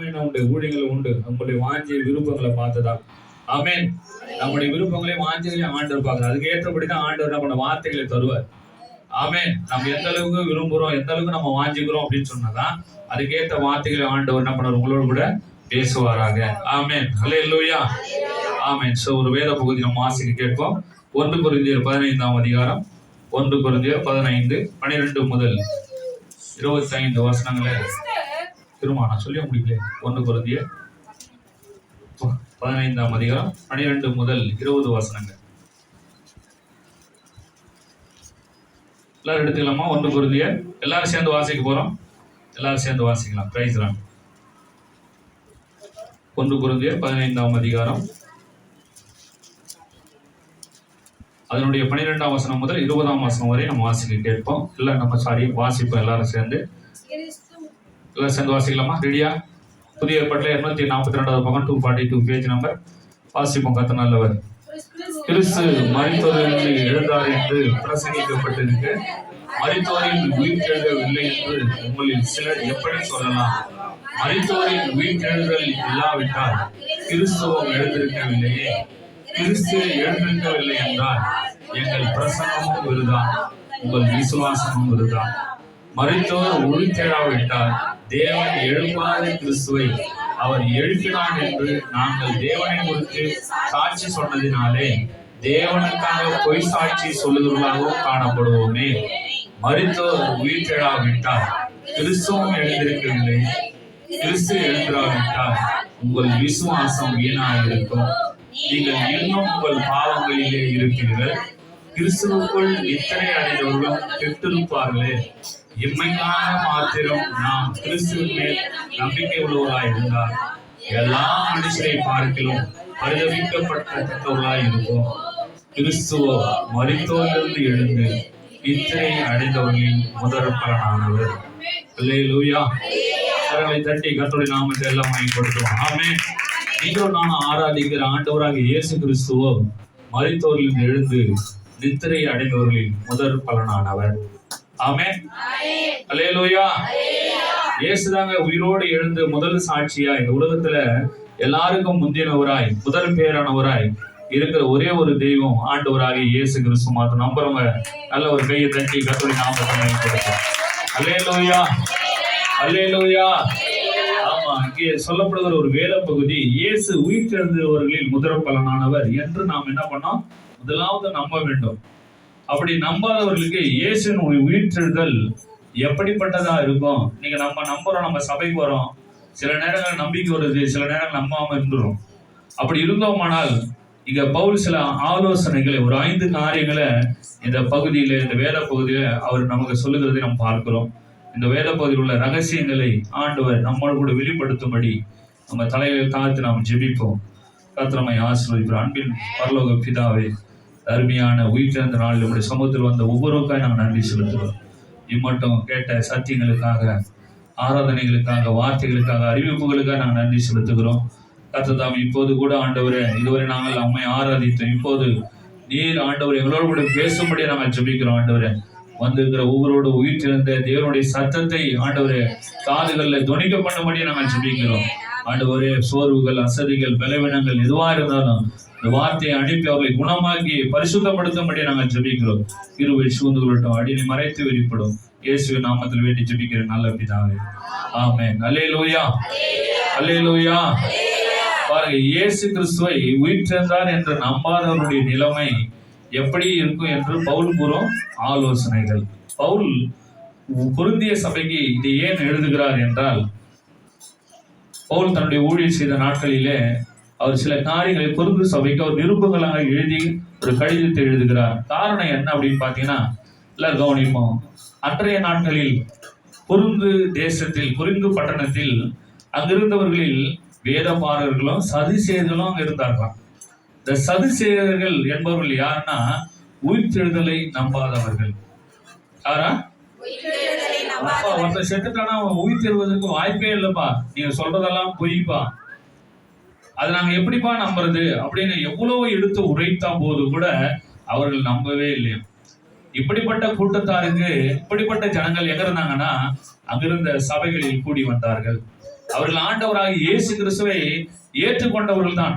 என்ன உண்டு? ஊழியங்கள் உண்டு. நம்முடைய வாஞ்சிய விருப்பங்களை பார்த்துதான். ஆமென். நம்முடைய விருப்பங்களையும் வாஞ்சிகளையும் ஆண்டவர் பார்க்கிறார். அதுக்கு ஏற்றபடிதான் ஆண்டவர் நம்ம வார்த்தைகளை தருவார். ஆமென். நம்ம எந்த அளவுக்கு விரும்புறோம், எந்த அளவுக்கு நம்ம வாஞ்சிக்கிறோம் அப்படின்னு சொன்னாதான் அதுக்கேற்ற வார்த்தைகளை ஆண்டவர் என்ன பண்ணுவார்? உங்களோடு கூட பேசுவாராக. ஆமென். அல்லேலூயா. ஆமென். சோ ஒரு வேத பகுதி நம்ம வாசிக்க கேட்போம். 1 கொரிந்தியர் 15ஆம் அதிகாரம். 1 கொரிந்தியர் 15 12 முதல் 25 வசனங்களை திரும்ப நான் சொல்லிய முடியல. 1 கொரிந்தியர் 15ஆம் அதிகாரம் 12 முதல் 20 வசனங்கள். எல்லாரும் எடுத்துக்கலாமா? 1 கொரிந்தியர் எல்லாரும் சேர்ந்து வாசிக்க போறோம். எல்லாரும் சேர்ந்து வாசிக்கலாம். Price Lord. 1 கொரிந்தியர் 15ஆம் அதிகாரம் அதனுடைய 12ஆம் வசனம் முதல் 20ஆம் வசனம் வரை நம்ம வாசிக்க கேட்போம். எல்லாம் நம்ம வாசிப்போம். எல்லாரும் சேர்ந்து வாசிக்கலாமா? ரெடியா? புதிய ஏற்பாட்டில் 242வது பக்கம் 242 பேஜ் நம்பர் வாசிப்போம். கர்த்தர் நல்லவர். கிறிஸ்து மரித்தோரிலிருந்து எழுந்தார் என்று பிரசங்கிக்கப்பட்டிருக்கு. மரித்தோரில் உயிர்த்தெழுதவில்லை என்று உங்களில் சிலர் எப்படி சொல்லலாம்? மரித்தோரின் உயிர்த்தெழுதல் இல்லாவிட்டால் கிறிஸ்துவும் எழுந்திருக்கவில்லையே. கிறிஸ்து எழுந்திருக்கவில்லை என்றால் எங்கள் பிரசங்கமும் விருதான், உங்கள் விசுவாசமும் விருதான். மரித்தோர் உயிர்த்தெழாவிட்டால் தேவன் எழுப்பாத கிறிஸ்துவை அவர் எழுப்பினார் என்று நாங்கள் தேவனை குறித்து சாட்சி சொன்னதினாலே தேவனுக்காக பொய் சாட்சி சொல்லுவதாகவும் காணப்படுவோமே. மரித்தோர் உயிர்த்தெழாவிட்டால் கிறிஸ்துவும் எழுந்திருக்கவில்லை. கிறிஸ்து எழுந்திராவிட்டால் உங்கள் விசுவாசம் வீணாக இருக்கும். நீங்கள் இன்னும் உங்கள் பாவங்களிலே இருக்கிறீர்கள். கிறிஸ்துவுக்குள் நித்திரை அடைந்தவர்களும் கெட்டிருப்பார்களே. இம்மைக்கான மாத்திரம் நாம் கிறிஸ்துவின் மேல் நம்பிக்கை உள்ளவர்களாய் இருந்தால் எல்லா மனுஷரை பார்க்கிலும் பரிதவிக்கப்பட்டவர்களாய் இருப்போம். கிறிஸ்துவோ மரித்தோரிலிருந்து எழுந்து நித்திரை அடைந்தவர்களின் முதற் பலனானவர். அல்லேலூயா. கரங்களை தட்டி கர்த்தருடைய நாமத்தை எல்லாம் பயன்படுத்துவோம். ஆமென். நீங்களும் நானும் ஆராதிக்கிற ஆண்டவராக இயேசு கிறிஸ்துவோ மரித்தோரிலிருந்து எழுந்து நித்திரை அடைந்தவர்களின் முதற் பலனானவர். ஆமென். அல்லேலூயா. இயேசுதாங்க உயிரோடு எழுந்து முதல் சாட்சியா இந்த உலகத்துல எல்லாருக்கும் முந்தினவராய் முதல் பேரானவராய் இருக்கிற ஒரே ஒரு தெய்வம் ஆண்டவராக இயேசு கிறிஸ்து மாத்திரம். நம்புறவங்க நல்ல ஒரு கையை தட்டி கர்த்தருடைய நாமத்தை பயன்படுத்தும். அல்லேலூயா. அல்லேலூயா. ஆமா, இங்கே சொல்லப்படுகிற ஒரு வேத பகுதி இயேசு உயிர்த்தெழுந்தவர்களில் முதற் பலனானவர் என்று நாம் என்ன பண்ணோம்? முதலாவது நம்ப வேண்டும். அப்படி நம்பாதவர்களுக்கு இயேசுவின் உயிர்த்தெழுதல் எப்படிப்பட்டதா இருக்கும்? நீங்க நம்ம நம்புறோம், நம்ம சபைக்கு வரோம், சில நேரங்கள் நம்பிக்கை வருது, சில நேரங்கள் நம்பாம இருந்துரும். அப்படி இருந்தோமானால் இங்க பவுல் சில ஆலோசனைகளை, ஒரு 5 காரியங்களை இந்த பகுதியில, இந்த வேத பகுதியில அவர் நமக்கு சொல்லுகிறதை நம்ம பார்க்கிறோம். இந்த வேத பகுதியில் உள்ள ரகசியங்களை ஆண்டவர் நம்மோடு கூட வெளிப்படுத்தும்படி நம்ம தலைகளை தாழ்த்தி நாம் ஜெபிப்போம். கர்த்தர் நம்மை ஆசீர்வதிப்பார். அன்பின் பரலோக பிதாவே, அருமையான உயிர்த்தெழுந்த நாளில் நம்முடைய சமூகத்தில் வந்த ஒவ்வொருவருக்காக நாங்கள் நன்றி செலுத்துகிறோம். இம்மட்டும் கேட்ட சத்தியங்களுக்காக, ஆராதனைகளுக்காக, வார்த்தைகளுக்காக, அறிவிப்புகளுக்காக நாங்கள் நன்றி செலுத்துகிறோம். கர்த்தர் தாம் இப்போது கூட ஆண்டவரே, இதுவரை நாங்கள் அம்மை ஆராதித்தோம். இப்போது நீர் ஆண்டவர் எங்களோடு கூட பேசும்படியே நாங்கள் ஜெபிக்கிறோம். ஆண்டவரே, வந்திருக்கிற ஒவ்வொருவரோட உயிர்த்தெழுந்த தேவனுடைய சத்தத்தை ஆண்டவரே காதுகளில் துணிக்க பண்ணும்படியே நாங்கள் ஜெபிக்கிறோம். ஆண்டவரே, சோர்வுகள், அசதிகள், பலவீனங்கள் எதுவா இருந்தாலும் இந்த வார்த்தையை அனுப்பி அவர்களை குணமாக்கி பரிசுத்தப்படுத்தும்படி நாங்கள் ஜெபிக்கிறோம். கிருபை சூழ்ந்து கொள்ளட்டும். அடியை மறைத்து வெளிப்படும். இயேசுவின் நாமத்தில் வேண்டி ஜெபிக்கிற நல்ல பிதாவே. ஆமென். அல்லேலூயா. அல்லேலூயா. பாருங்க, இயேசு கிறிஸ்துவை உயிர்த்தெழுந்தார் என்று நம்பாதவருடைய நிலைமை எப்படி இருக்கும் என்று பவுல் கூறும் ஆலோசனைகள். பவுல் கொரிந்திய சபைக்கு இதை ஏன் எழுதுகிறார் என்றால், பவுல் தன்னுடைய ஊழியர் செய்த நாட்களிலே அவர் சில காரியங்களை கொரிந்து சபைக்கு அவர் நிருபங்களாக எழுதி ஒரு கடிதத்தை எழுதுகிறார். காரணம் என்ன அப்படின்னு பார்த்தீங்கன்னா, எல்லாரும் கவனிப்போம். அன்றைய நாட்களில் கொரிந்து தேசத்தில், கொரிந்து பட்டணத்தில் அங்கிருந்தவர்களில் வேதபாரர்களும் சதுசேயர்களும் அங்க இருந்தார்களாம். இந்த சதுசேயர்கள் என்பவர்கள் யாருன்னா உயிர்த்தெழுதலை நம்பாதவர்கள். யாரா? அப்பா ஒருத்தர் செத்துட்டானா அவன் உயிர்த்தெழுவதற்கு வாய்ப்பே இல்லைப்பா, நீங்க சொல்றதெல்லாம் பொய்ப்பா, அது நாங்க எப்படிப்பா நம்புறது அப்படின்னு எவ்வளவு எடுத்து உரைத்தா போது கூட அவர்கள் நம்பவே இல்லையா. இப்படிப்பட்ட கூட்டத்தாருக்கு, இப்படிப்பட்ட ஜனங்கள் எங்க இருந்தாங்கன்னா அங்கிருந்த சபைகளில் கூடி வந்தார்கள். அவர்கள் ஆண்டவராக இயேசு கிறிஸ்துவை ஏற்றுக்கொண்டவர்கள் தான்,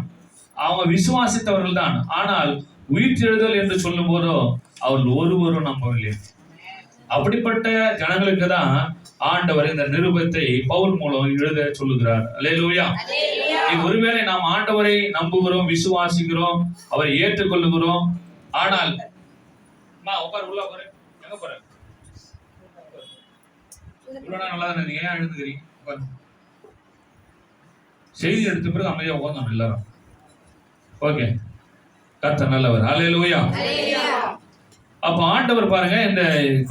அவங்க விசுவாசித்தவர்கள் தான். ஆனால் உயிர்த்தெழுதல் என்று சொல்லும் போதோ அவர்கள் ஒருவரும் நம்பவில்லை. அப்படிப்பட்ட ஜனங்களுக்கு தான் ஆண்டவர் இந்த நிருபத்தை பவுல் மூலம் எழுத சொல்லுகிறார். அல்லேலூயா. ஒருவேளை நாம் ஆண்டவரை நம்புகிறோம், விசுவாசிக்கிறோம், அவரை ஏற்றுக்கொள்ளுகிறோம். ஆனால் உள்ள போறேன், எங்க போறேன், நல்லா தானே நீங்க ஏன் எழுதுகிறீங்க? செய்தி எடுத்த பிறகு அமைதியா உட்கார்ந்தோம் எல்லாரும். ஓகே, கர்த்தர் நல்லவர். அல்லேலூயா. அப்ப ஆண்டவர் பாருங்க, இந்த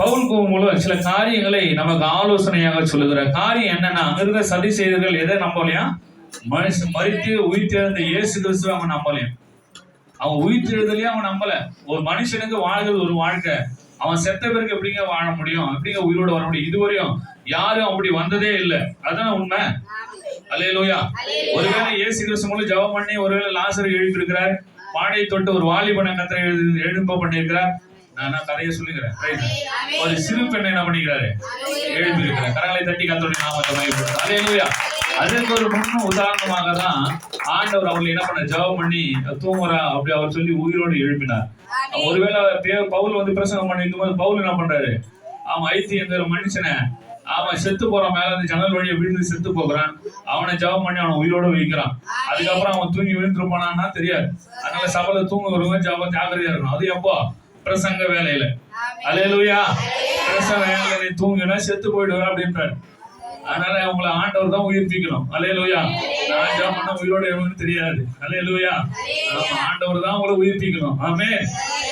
பவுல் மூலம் சில காரியங்களை நமக்கு ஆலோசனையாக சொல்லுகிற காரியம் என்னன்னா, அங்க இருக்க சதி செய்தர்கள் எதை நம்பலையா? மனுஷன் மரித்து உயிர்த்தெழுந்த இயேசு கிறிஸ்துவ அவன் நம்பலையா? அவன் உயிர்த்தெழுதலையே அவன் நம்பல. ஒரு மனுஷனுக்கு வாழ்கிறது ஒரு வாழ்க்கை, அவன் செத்த பிறகு எப்படிங்க வாழ முடியும், எப்படிங்க உயிரோட வர முடியும்? இதுவரையும் யாரும் அப்படி வந்ததே இல்லை. அதான் உண்மை. அல்லேலூயா. ஒருவேளை இயேசு கிறிஸ்து மூலம் ஜெபம் பண்ணி ஒருவேளை லாசர் எழுப்பி இருக்கிறார், பாடையை தொட்டு ஒரு வாலிபனை கர்த்தர் எழுப்ப பண்ணியிருக்கிறார். நான் கதையை சொல்லுகிறேன். ஒரு சிறு பெண்ணை என்ன பண்ணிக்கிறாரு? எழுப்பி இருக்கிறார். கரங்களை தட்டி கர்த்தருடைய நாமத்தை மகிமைப்படுத்துங்க. அல்லேலூயா. அதற்கு ஒரு முன்னும் உதாரணமாக தான் ஆண்டவர் அவர்கள் என்ன பண்ண, ஜெபம் பண்ணி தூங்குறா அப்படி அவர் சொல்லி உயிரோடு எழுப்பினார். ஒருவேளை பவுல் வந்து பிரசங்கம் பண்ணிருக்கும் போது பவுல் என்ன பண்றாரு? அவன் ஐத்திய மனுஷனை அவன் செத்து போறான், மேல இருந்து ஜன்னல் வழியை விழுந்து செத்து போகிறான், அவனை ஜெபம் பண்ணி அவனை உயிரோட வைக்கிறான். அதுக்கப்புறம் அவன் தூங்கி விழுந்துருப்பானான்னா தெரியாது. அதனால சபையில தூங்குறவங்க ஜெபம் ஜாக்கிரதையா இருக்கணும். அது எப்போ? பிரசங்க வேலையில. அல்லேலூயா. பிரசங்க வேலையில தூங்கினா செத்து போயிடுவேன் அப்படின்றாரு. அதனால அவங்களை ஆண்டவர் தான் உயிர்ப்பிக்கணும். அல்லேலூயா. நான் ஜெபம் பண்ண உயிரோட எவனுக்கு தெரியாது. அல்லேலூயா. ஆண்டவர் தான் உங்களை உயிர்ப்பிக்கணும். ஆமென்.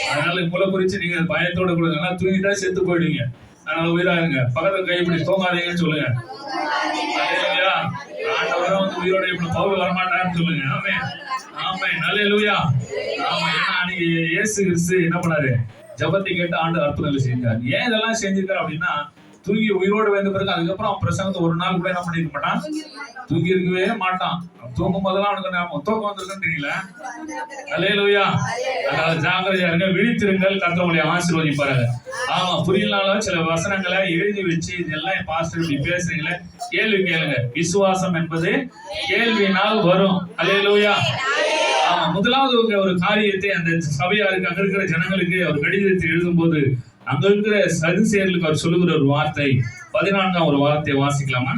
அதனால உங்களை குறிச்சு நீங்க பயத்தோட கொடுங்க. தூங்கிட்டா செத்து போயிடுவீங்க. அதனால உயிராருங்க. பக்கத்துல கைப்பிடி தூங்காதீங்கன்னு சொல்லுங்க. அல்லேலூயா. ஆண்டவர் தான் வந்து உயிரோட இப்படி பவுல் வரமாட்டாருன்னு சொல்லுங்க. ஆமென். ஆமென். அல்லேலூயா. ஆமா. ஏன்னா அன்னைக்கு இயேசு கிறிஸ்து என்ன பண்ணாரு? ஜெபத்தை கேட்டு ஆண்டவர் அற்புதங்களை செஞ்சார். ஏன் இதெல்லாம் செஞ்சிருக்காரு அப்படின்னா, தூங்கி உயிரோடு வந்த பிறகு அதுக்கப்புறம் அவன் பிரசங்கத்தை ஒரு நாள் கூட என்ன பண்ணிருக்க மாட்டான், தூங்கி இருக்கவே மாட்டான். தூங்கும் போதெல்லாம் அவனுக்கு தூக்கம் வந்திருக்குன்னு தெரியல. அல்லேலூயா. அதனால ஜாக்கிரதையா இருங்க, விழித்திருங்கள், கர்த்தர் உங்களை ஆசீர்வதிப்பாருங்க. ஆமா, புரியலனாலும் சில வசனங்களை எழுதி வச்சு இதெல்லாம் பாஸ்டர் இப்படி பேசுறீங்களே, கேள்வி கேளுங்க. விசுவாசம் என்பது கேள்வியினால் வரும். அல்லேலூயா. ஆமா, முதலாவது ஒரு காரியத்தை அந்த சபையாருக்கு, அங்க இருக்கிற ஜனங்களுக்கு அவர் கடிதத்தை எழுதும் போது அங்க இருக்கிற சதுசேயர்களுக்கு அவர் சொல்லுகிற ஒரு வார்த்தை, 14ஆம் ஒரு வார்த்தையை வாசிக்கலாமா?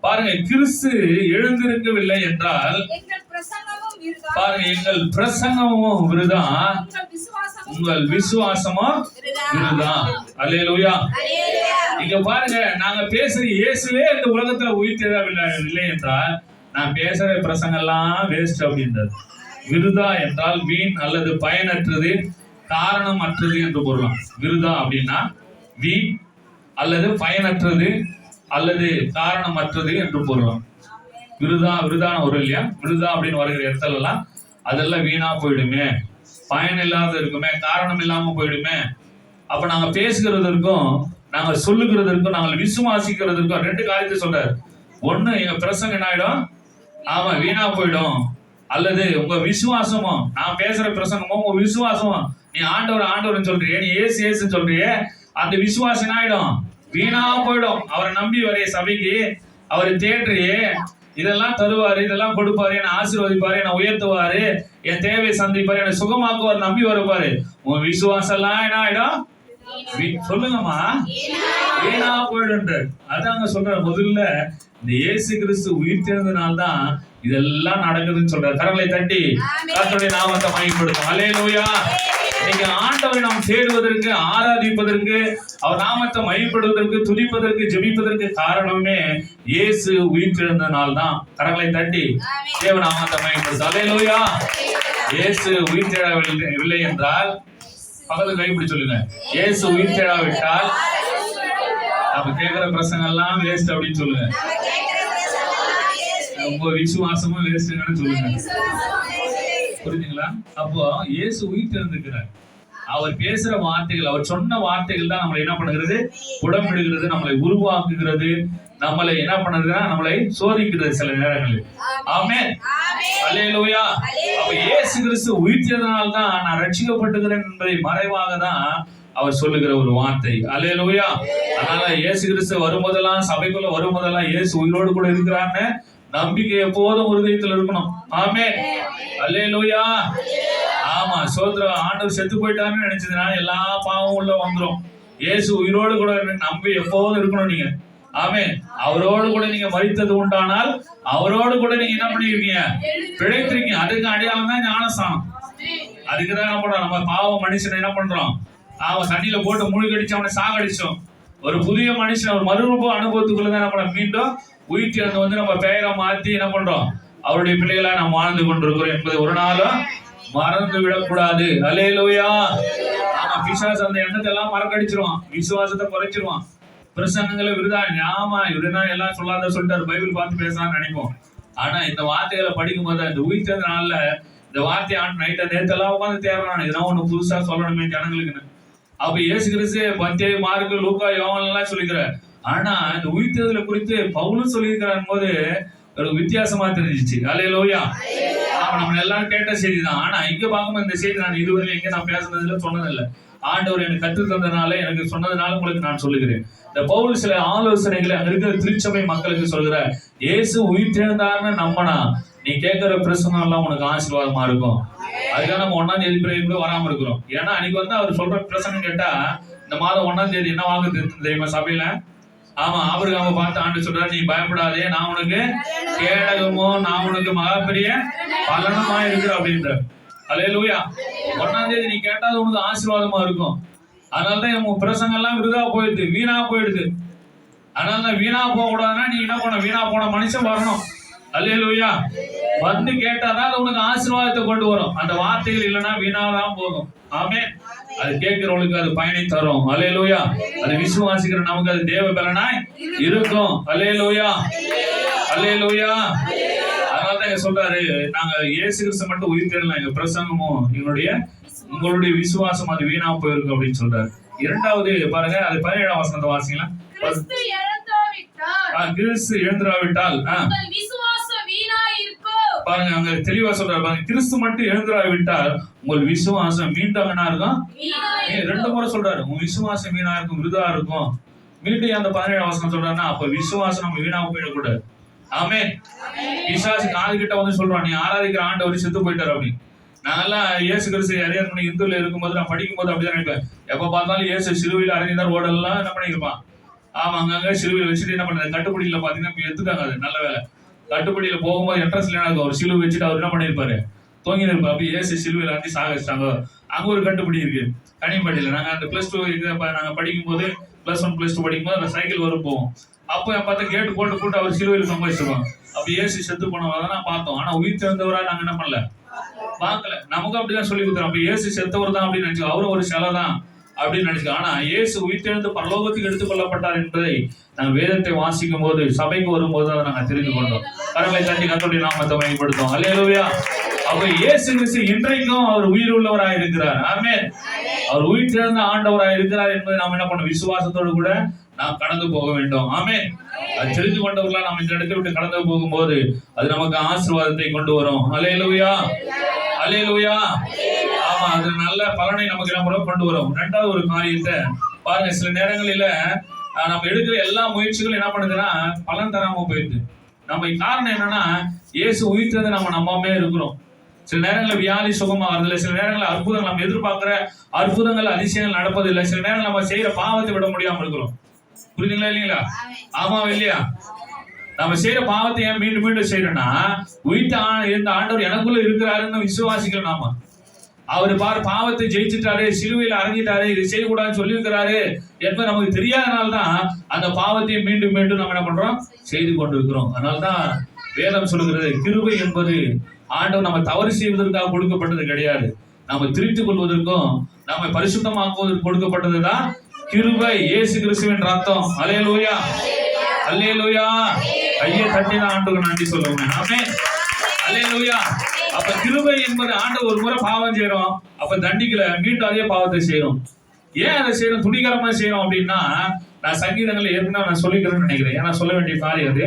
பாருங்க, கிறிஸ்து எழுந்திருக்கவில்லை என்றால் பாருங்க, எங்கள் பிரசங்கமும் விருதா, உங்கள் விசுவாசமும் விருதா. அல்லேலூயா. இங்க பாருங்க, நாங்க பேசுற இயேசுவே இந்த உலகத்துல உயிர்த்தெழவில்லை என்றால் நான் பேசுற பிரசங்கம் எல்லாம் வேஸ்ட் அப்படின்றது. விருதா என்றால் வீண் அல்லது பயனற்றது, காரணம் அற்றது என்று பொருளாம். விருதா அப்படின்னா வீண் அல்லது பயனற்றது அல்லது காரணமற்றது என்று பொருளாம். விருதான ஒரு இல்லையா? விருதா அப்படின்னு வருகிற இடத்துல எல்லாம் அதெல்லாம் வீணா போயிடுமே, பயன் இல்லாத இருக்குமே, காரணம் இல்லாம போயிடுமே. அப்ப நாங்க பேசுகிறதற்கும் நாங்க சொல்லுகிறதற்கும் நாங்கள் விசுவாசிக்கிறதற்கும் ரெண்டு காரியத்தை சொல்றாரு. ஒண்ணு, எங்க பிரசங்கம் என்ன ஆயிடும்? ஆமா, வீணா போயிடும். அல்லது உங்க விசுவாசமும், நான் பேசுற பிரசங்கமும் உங்க விசுவாசமும், நீ ஆண்டவர் சொல்றியே, நீ ஏசு சொல்றியே, அந்த விசுவாசம் என்ன ஆயிடும்? வீணா போயிடும். அவரை நம்பி வரைய சபைக்கு அவரை தேடுறியே, இதெல்லாம் தருவாரு, இதெல்லாம் கொடுப்பாரு, என்னை ஆசீர்வதிப்பாரு, என்னை உயர்த்துவாரு, என் தேவையை சந்திப்பாரு, என்னை சுகமாக்குவார், நம்பி வருப்பாரு. உன் விசுவாசம் எல்லாம் என்ன ஆயிடும்? சொல்லுங்கம்மா, வீணா போயிடு. அதாங்க சொல்ற. முதல்ல இந்த இயேசு கிறிஸ்து உயிர்த்தெழுந்தனால்தான் இதெல்லாம் நடக்குதுன்னு சொல்றாரு. கரங்களை தட்டி கர்த்தருடைய நாமத்தை மகிமைப்படுத்தும். அல்லேலூயா. நீங்க ஆண்டவரை நாம் தேடுவதற்கு, ஆராதிப்பதற்கு, அவர் நாமத்தை மகிமைப்படுவதற்கு, துதிப்பதற்கு, ஜெபிப்பதற்கு காரணமே இயேசு உயிர்த்தெழுந்தனால தான். கரங்களை தட்டி தேவ நாமத்தை மகிமைப்படுத்தும். அல்லேலூயா. இயேசு உயிர்த்தெழவில்லை என்றால் பக்கத்துல கைப்பிடி சொல்லுங்க. இயேசு உயிர்த்தெழாவிட்டால் நம்ம கேட்கிற பிரசங்கம் எல்லாம் வேஸ்ட் அப்படின்னு சொல்லுங்க. உங்க விசுவாசமும் வேஸ்ட்னு சொல்லுங்க. புரிஞ்சுங்களா? அப்போ இயேசு உயிர்த்தெழுந்திருக்கிறார். அவர் பேசுற வார்த்தைகள், அவர் சொன்ன வார்த்தைகள் தான் நம்மளை என்ன பண்ணுகிறது? உடம்பிடுகிறது, நம்மளை உருவாக்குகிறது, நம்மளை என்ன பண்ணுறதுன்னா நம்மளை சோதிக்கிறது சில நேரங்களில். ஆமென். அல்லேலூயா. அப்ப இயேசு கிறிஸ்து உயிர்த்தெழுந்ததால் தான் நான் ரட்சிக்கப்பட்டுகிறேன் என்பதை மறைவாக தான் அவர் சொல்லுகிற ஒரு வார்த்தை. அல்லேலூயா. அதனால இயேசு கிறிஸ்து வரும்போதெல்லாம், சபைக்குள்ள வரும்போதெல்லாம் இயேசு உயிரோடு கூட இருக்கிறான்னு நம்பிக்கை எப்போதும் இருதயத்தில் இருக்கணும். ஆமென். அல்லேலூயா. ஆமா, சோதரம். ஆண்டவர் செத்து போயிட்டாருன்னு நினைச்சதுனால எல்லா பாவம் உள்ள வந்துரும். இயேசு உயிரோடு கூட நம்பி எப்போதும் இருக்கணும் நீங்க. ஆமென். அவரோடு கூட நீங்க மரித்தது உண்டானால் அவரோடு கூட நீங்க என்ன பண்ணிருக்கீங்க? பிழைத்திருக்கீங்க. அதுக்கு அடையாளம் தான் ஞானஸ்தானம். அதுக்குதான் என்ன பண்றோம்? நம்ம பாவ மனுஷனை என்ன பண்றோம்? அவன் தண்ணியில போட்டு மூழ்கடிச்சு அவனை சாகடிச்சோம். ஒரு புதிய மனுஷன் ஒரு மறுரூப அனுபவத்துக்குள்ளதான் நம்ம மீண்டும் உயிர்த்து வந்து நம்ம பெயரை மாத்தி என்ன பண்றோம்? அவருடைய பிள்ளைகளா நாம் வாழ்ந்து கொண்டிருக்கிறோம் என்பதை ஒரு நாளும் மறந்து விடக்கூடாது. அல்லேலூயா. ஆமா, பிசாசு அந்த எண்ணத்தை எல்லாம் மறக்கடிச்சிருவான், விசுவாசத்தை குறைச்சிருவான், பிரசங்கங்களை விருதா. ஆமா, இவருதான் எல்லாம் சொல்லாத சொல்லிட்டாரு, பைபிள் பார்த்து பேசலாம்னு நினைப்போம். ஆனா இந்த வார்த்தைகளை படிக்கும் போது இந்த உயிர்த்த நாள்ல இந்த வார்த்தை நைட்டை நேரத்தெல்லாம் உட்காந்து தேடுறான், இதெல்லாம் ஒண்ணு புதுசா சொல்லணுமே ஜனங்களுக்குன்னு. அப்ப இயேசு கிறிஸ்து மத்தேயு, மார்க்கு, லூக்கா, யோவான் எல்லாம் சொல்லிக்கிறார். ஆனா இந்த உயிர்த்தெழுதலை குறித்து பவுலும் சொல்லியிருக்கிறான் போது ஒரு வித்தியாசமா தெரிஞ்சிச்சு. அல்லேலூயா. நம்ம எல்லாரும் கேட்ட செய்தி தான். ஆனா இங்க பார்க்கும்போது இந்த செய்தி நான் இதுவரை எங்க நான் பேசுனதுல சொன்னதில்லை. ஆண்டவர் எனக்கு கற்று தந்தனால, எனக்கு சொன்னதுனால உங்களுக்கு நான் சொல்லுகிறேன். இந்த பவுல் சில ஆலோசனைகளை அங்க இருக்கிற திருச்சபை மக்களுக்கு சொல்கிற, இயேசு உயிர்த்தெழுந்தார்னு நம்பினா நீ கேட்கிற பிரசனம் எல்லாம் உனக்கு ஆசீர்வாதமா இருக்கும். அதுக்காக நம்ம 1ஆம் தேதி கூட வராம இருக்கிறோம். ஏன்னா அன்னைக்கு வந்து அவர் சொல்ற பிரசனம் கேட்டா, இந்த மாதம் 1ஆம் தேதி என்ன வாங்க தெரியுமா சபையில? ஆமா, ஆபிரகாமை பார்த்து ஆண்டு சொல்றாரு, நீ பயப்படாதே, நான் உனக்கு கேடகமோ, நான் உனக்கு மகாபெரிய பலனமா இருக்கிற அப்படின்ற. அல்லேலூயா. 1ஆம் தேதி நீ கேட்டாது உனக்கு ஆசீர்வாதமா இருக்கும். அதனாலதான் நம்ம பிரசங்கம் எல்லாம் விருதா போயிடுது, வீணா போயிடுது. அதனால வீணா போக கூடாதுன்னா நீ என்ன பண்ண? வீணா போன மனுஷன் வரணும். அல்லேலூயா. வந்து கேட்டாதான் அது உனக்கு ஆசீர்வாதத்தை கொண்டு வரும். அந்த வார்த்தைகள் இல்லைன்னா வீணாதான் போகும். ஆமென். அது கேட்கிறவங்களுக்கு அது பயனை தரும். அல்லேலூயா. அது விசுவாசிக்கிற நமக்கு அது தேவ பலனாய் இருக்கும். அல்லேலூயா. அல்லேலூயா. அதனாலதான் சொல்றாரு, நாங்க இயேசு கிறிஸ்து மட்டும் உயிர்த்தெழலாம், எங்க பிரசங்கமும் உங்களுடைய விசுவாசம் அது வீணா போயிருக்கு அப்படின்னு சொல்றாரு. இரண்டாவது பாருங்க, அது 17ஆம் வசனத்தை வாசிக்கலாம். கிறிஸ்து எழுந்திராவிட்டால் பாருங்க, அங்க தெளிவா சொல்றாரு பாருங்க, கிறிஸ்து மட்டும் எழுந்திராவிட்டால் உங்கள் விசுவாசம் மீண்டும் என்ன இருக்கும்? 2 முறை சொல்றாரு, உங்க விசுவாசம் வீணா இருக்கும், விருதா இருக்கும். மீண்டும் அந்த 17ஆம் வசனம் சொல்றாருன்னா, அப்ப விசுவாசம் நம்ம வீணா போயிடக்கூடாது. ஆமென். பிசாசு காது கிட்ட வந்து சொல்றான், நீ ஆராதிக்கிற ஆண்டவர் செத்து போயிட்டாரு அப்படின்னு. நாங்கெல்லாம் இயேசு கிறிஸ்து அறியாத பண்ணி இந்துல இருக்கும்போது நான் படிக்கும் போது அப்படிதான் நினைப்பேன். எப்ப பார்த்தாலும் இயேசு சிலுவையில் அறிஞ்சார் ஓடெல்லாம் என்ன பண்ணிருப்பான். ஆமா, அங்கங்க சிலுவையில் வச்சுட்டு என்ன பண்றது, கட்டுப்படியில பாத்தீங்கன்னா எடுத்துட்டாங்க. அது நல்ல வேலை. கட்டுப்படியில போகும்போது என்ட்ரன்ஸ்ல அவர் சிலுவை வச்சுட்டு அவர் என்ன பண்ணிருப்பாரு, தூங்கி இருப்பாரு. அப்படி இயேசு சிலுவையில் அரைஞ்சி சாகச்சிட்டாங்க. அங்க ஒரு கட்டுப்படி இருக்கு கனிம்பட்டியில. நாங்க அந்த +2 நாங்க படிக்கும் போது +1 +2 படிக்கும் போது அந்த சைக்கிள் வரும் போவோம். அப்போ பார்த்தா கேட்டு போட்டு அவர் சிலுவையில் சம்பாதிச்சிருவாங்க. அப்ப இயேசு செத்து போனவரை பார்த்தோம். ஆனா உயிர் திறந்தவரா நாங்க என்ன பண்ணல, பார்க்கல. நமக்கு அப்படிதான் சொல்லி கொடுத்தாரு. அப்ப இயேசு செத்தவர் தான் அப்படின்னு நினைச்சு, அவரும் ஒரு சிலை தான் அப்படின்னு நினைச்சு. ஆனா இயேசு உயிர்த்தெழுந்து பரலோகத்துக்கு எடுத்துக் கொள்ளப்பட்டார் என்பதை நாங்கள் வேதத்தை வாசிக்கும் போது, சபைக்கு வரும்போது அதை நாங்கள் தெரிந்து கொண்டோம். கரங்களை தட்டி கர்த்தருடைய நாமத்தை பயன்படுத்தோம். அல்லேலூயா. அப்ப இயேசு கிறிஸ்து இன்றைக்கும் அவர் உயிர் உள்ளவராய் இருக்கிறார். ஆமென். அவர் உயிர்த்தெழுந்த ஆண்டவராய் இருக்கிறார் என்பதை நாம் என்ன பண்ண, விசுவாசத்தோடு கூட நாம் கடந்து போக வேண்டும். ஆமென். அது தெரிந்து கொண்டவர்களா நாம் இந்த இடத்தை விட்டு கடந்து போகும்போது அது நமக்கு ஆசீர்வாதத்தை கொண்டு வரும். அல்லேலூயா. அல்லேலூயா. ஆமா, அது நல்ல பலனை நமக்கு நம்ம கொண்டு வரும். 2வது ஒரு காரியத்தை பாருங்க, சில நேரங்களில நம்ம எடுக்கிற எல்லா முயற்சிகளும் என்ன பண்ணுதுன்னா பலன் தராம போயிடுது. நம்ம காரணம் என்னன்னா, இயேசு உயிர்த்ததை நம்ம நம்பாமே இருக்கிறோம். சில நேரங்களில் வியாதி சுகமாகறதில்லை, சில நேரங்களில் அற்புதங்கள் நம்ம எதிர்பார்க்கிற அற்புதங்கள் அதிசயங்கள் நடப்பதில்லை, சில நேரங்கள் நம்ம செய்யற பாவத்தை விட முடியாம இருக்கிறோம். புரியுதுங்களா இல்லைங்களா? ஆமா இல்லையா? நம்ம செய்யற பாவத்தை ஏன் மீண்டும் மீண்டும் செய்யறோம்னா, உயிர்த்த இருந்த ஆண்டவர் எனக்குள்ள இருக்கிறாருன்னு விசுவாசிக்கல. நாம அவரு பாவத்தை ஜெயிச்சுட்டாரு, சிலுவையில் அரைஞ்சிட்டாரு, இது செய்யக்கூடாதுன்னு சொல்லி இருக்கிறாரு என்பது நமக்கு தெரியாதனால்தான் அந்த பாவத்தை மீண்டும் மீண்டும் நம்ம என்ன பண்றோம், செய்து கொண்டிருக்கிறோம். அதனால்தான் வேதம் சொல்லுகிறது, கிருபை என்பது ஆண்டவர் நம்ம தவறு செய்வதற்காக கொடுக்கப்பட்டது கிடையாது, நம்ம திருத்திக் கொள்வதற்கும் நம்ம பரிசுத்தமாக்குவதற்கு கொடுக்கப்பட்டதுதான் கிருபை. இயேசு கிறிஸ்துவின் ரத்தம். அல்லேலூயா. அல்லேலூயா. கையை தட்டின ஆண்டவருக்கு நன்றி சொல்லுங்க. ஆமென். அல்லேலூயா. அப்ப கிருபை என்பது ஆண்டவர் ஒரு முறை பாவம் செய்யறோம், அப்ப தண்டிக்கல, மீண்டும் அதே பாவத்தை செய்யறோம். ஏன் அதை செய்யறோம், துணிகரமா செய்யறோம் அப்படின்னா, நான் சங்கீதங்களை ஏற்கனவே நான் சொல்லிக்கிறேன்னு நினைக்கிறேன், ஏன்னா சொல்ல வேண்டிய காரியம் அது.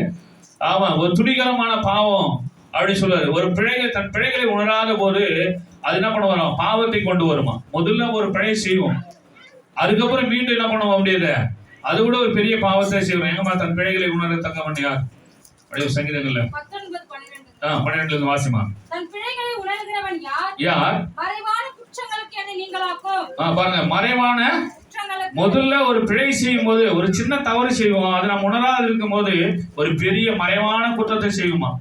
ஆமா, ஒரு துணிகரமான பாவம் அப்படின்னு சொல்லுவாரு. ஒரு தன் பிழைகளை உணராத போது அது என்ன பண்ண வரும், பாவத்தை கொண்டு வருமா. முதல்ல ஒரு பிழை செய்வோம், அதுக்கப்புறம் மீண்டும் என்ன பண்ணுவோம் அப்படியே அது கூட ஒரு பெரிய பாவத்தை செய்வோம். எங்கம்மா தன் பிழைகளை உணர தக்கவன் யார்? அப்படியே சங்கீதங்கள்ல 12 வாசிமா. தன் பிழைகளை உணர்கிறவன் யார்? மறைவான குற்றங்களுக்கு என்னை நீங்களாக்கும். பாருங்க, மறைவான முதல்ல ஒரு பிழை செய்யும் போது ஒரு சின்ன தவறு செய்வோம், அது நம்ம உணராது இருக்கும் போது ஒரு பெரிய மறைவான குற்றத்தை செய்வோமா.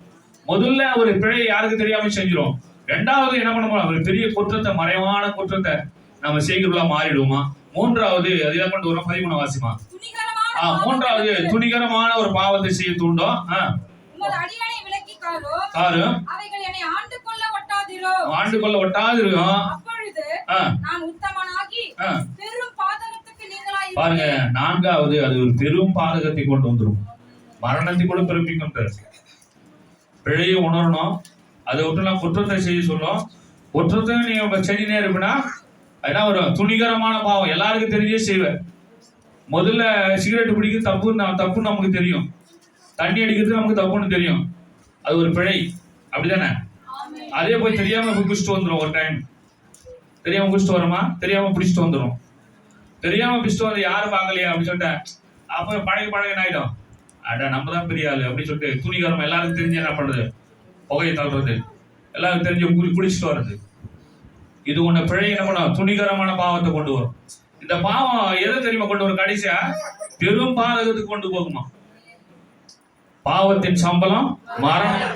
முதல்ல ஒரு பிழை யாருக்கு தெரியாம செஞ்சிடும். ரெண்டாவது என்ன பண்ணுவோம், ஒரு பெரிய குற்றத்தை மறைவான குற்றத்தை நம்ம செய்கிறவங்களா மாறிடுவோமா. மூன்றாவது அது என்ன கொண்டு வரும்? 13 வாசிமா. மூன்றாவது துணிகரமான ஒரு பாவத்தை செய்ய தூண்டும். ஆண்டு கொள்ள ஒட்டாதிரும். பாருங்க, நான்காவது அது ஒரு பெரும் பாதகத்தை கொண்டு வந்துடும், மரணத்தை கூட பிறப்பிக்கும். பிழையை உணரணும், அதை விட்டு நான் குற்றத்தை செய்ய சொல்லும். குற்றத்தை நீங்க செஞ்சுனே இருப்பினா என்ன வரும்? துணிகரமான பாவம். எல்லாருக்கும் தெரிஞ்சே செய்வேன். முதல்ல சிகரெட் பிடிக்கிறது தப்புன்னு நமக்கு தெரியும், தண்ணி அடிக்கிறது நமக்கு தப்புன்னு தெரியும், அது ஒரு பிழை, அப்படிதானே? அதே போய் தெரியாம குடிச்சிட்டு வந்துடும். ஒரு டைம் தெரியாம குடிச்சிட்டு வரோமா, தெரியாம பிடிச்சிட்டு வந்துடும். தெரியாம பிடிச்சிட்டு வந்து யாரும் பார்க்கலையா அப்படின்னு சொல்லிட்டேன். அப்ப பழக ஆயிடும். அட நம்ம தான் பெரிய ஆளு அப்படின்னு சொல்லிட்டு துணிகரம் எல்லாருக்கும் தெரிஞ்சு என்ன பண்றது? புகையை தள்ளுறது, எல்லாரும் தெரிஞ்சு குடிச்சிட்டு வர்றது. இது ஒண்ணு பிழை என்ன பண்ணும்? துணிகரமான பாவத்தை கொண்டு வரும். இந்த பாவம் எதை தெரியுமா கொண்டு வரும்? கடைசியா பெரும் பாதகத்துக்கு கொண்டு போகுமா. பாவத்தின் சம்பளம் மரணம்.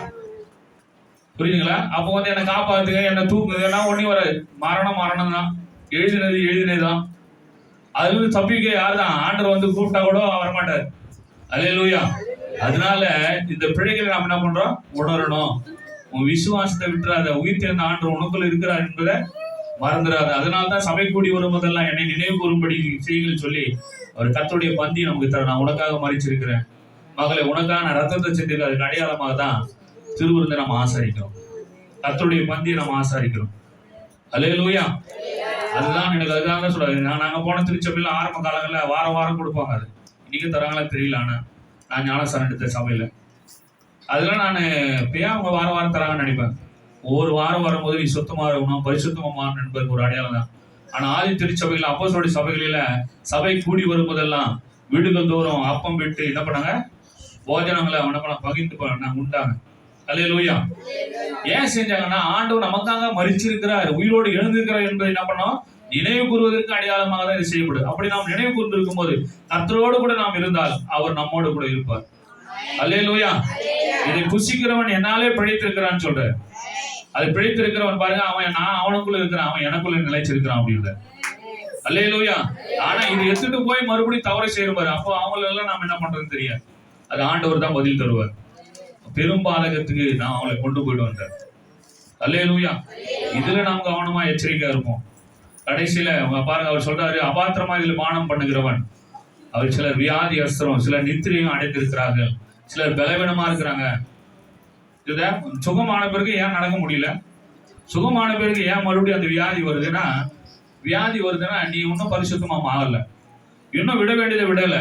புரியுதுங்களா? அப்போ வந்து என்ன காப்பாத்துங்க, என்ன தூக்குங்க, ஒன்னும் வராது. மரணம் தான், எழுதினதுதான். அதுல இருந்து தப்பிக்க யாருதான்? ஆண்டவர் வந்து கூப்பிட்டா கூட வரமாட்டார். அல்லேலூயா. அதனால இந்த பிழைகளை நாம் என்ன பண்றோம்? உணரணும். உன் விசுவாசத்தை விட்டுறாத. உயிர் தேர்ந்த ஆண்டவர் உனக்குள்ள இருக்கிறார் என்பதை மறந்துடாது. அதனால்தான் சபை கூடி வரும்போதெல்லாம் என்னை நினைவு கூறும்படி செய்யுங்கள் சொல்லி அவர் கர்த்தருடைய பந்தி நமக்கு தர. நான் உனக்காக மறிச்சிருக்கிறேன் மகளே, உனக்காக நான் ரத்தத்தை செஞ்சிருக்கேன். அதுக்கு அடையாளமாக தான் திருவிருந்தை நம்ம ஆசாரிக்கிறோம், கர்த்தருடைய பந்தியை நம்ம ஆசாரிக்கிறோம். அல்லேலூயா. அதுதான் எனக்கு அதுதான் தான் சொல்றாரு. நாங்க போன திருச்சபையில ஆரம்ப காலங்கள்ல வாரம் கொடுப்பாங்க. அது இன்னைக்கு தராங்களா தெரியல. ஆனா நான் ஞானஸ்தானம் எடுத்த சபையில அதெல்லாம் நான் இப்பயா அவங்க வாரம் தராங்கன்னு நினைப்பேன். ஒவ்வொரு வாரம் வரும்போது நீ சுத்தமா இருக்கணும், பரிசுத்தமா மாறணும் என்பதற்கு ஒரு அடையாளம் தான். ஆனா ஆதி திருச்சபையில அப்போஸ்தலருடைய சபைகளில சபை கூடி வரும்போதெல்லாம் வீடுகள் தோறும் அப்பம் விட்டு என்ன பண்ணாங்க? போஜனங்களை பகிர்ந்து உண்டாங்க. அல்லேலூயா. ஏன் செஞ்சாங்கன்னா ஆண்டவர் நமக்காக மரிச்சிருக்கிறார், உயிரோடு எழுந்திருக்கிறார் என்பதை என்ன பண்ணோம்? நினைவு கூறுவதற்கு அடையாளமாக தான் இது செய்யப்படும். அப்படி நாம் நினைவு கூர்ந்திருக்கும் போது கர்த்தரோடு கூட நாம் இருந்தால் அவர் நம்மோடு கூட இருப்பார். அல்லேலூயா. இதை புசிக்கிறவன் என்னாலே பிழைத்திருக்கிறான்னு சொல்ற. அது பிழைத்திருக்கிறவன் பாருங்க, நான் அவனுக்குள்ள இருக்கிறான், அவன் எனக்குள்ள நிலைச்சிருக்கிறான் அப்படின்ற. அல்லேலூயா. ஆனா இது எடுத்துட்டு போய் மறுபடியும் தவறை செய்யறாரு. அப்போ அவங்களெல்லாம் நாம என்ன பண்றதுன்னு தெரியாது. அது ஆண்டவர் தான் பதில் தருவார். பெரும் பாதகத்துக்கு நான் அவங்களை கொண்டு போயிடுவார். அல்லேலூயா. இதுல நாம் கவனமா எச்சரிக்கையா இருப்போம். கடைசியில பாருங்க, அவர் சொல்றாரு, அபாத்திரமா இதுல பானம் பண்ணுகிறவன். அவர் சிலர் வியாதி அஸ்திரம், சிலர் நித்திரையும் அடைந்திருக்கிறார்கள், சிலர் பலவீனமா இருக்கிறாங்க. இத சுகமான பிறகு ஏன் நடக்க முடியல? சுகமான பிறகு ஏன் மறுபடியும் அந்த வியாதி வருதுன்னா நீ இன்னும் பரிசுத்தமா ஆகல, இன்னும் விட வேண்டியதை விடல.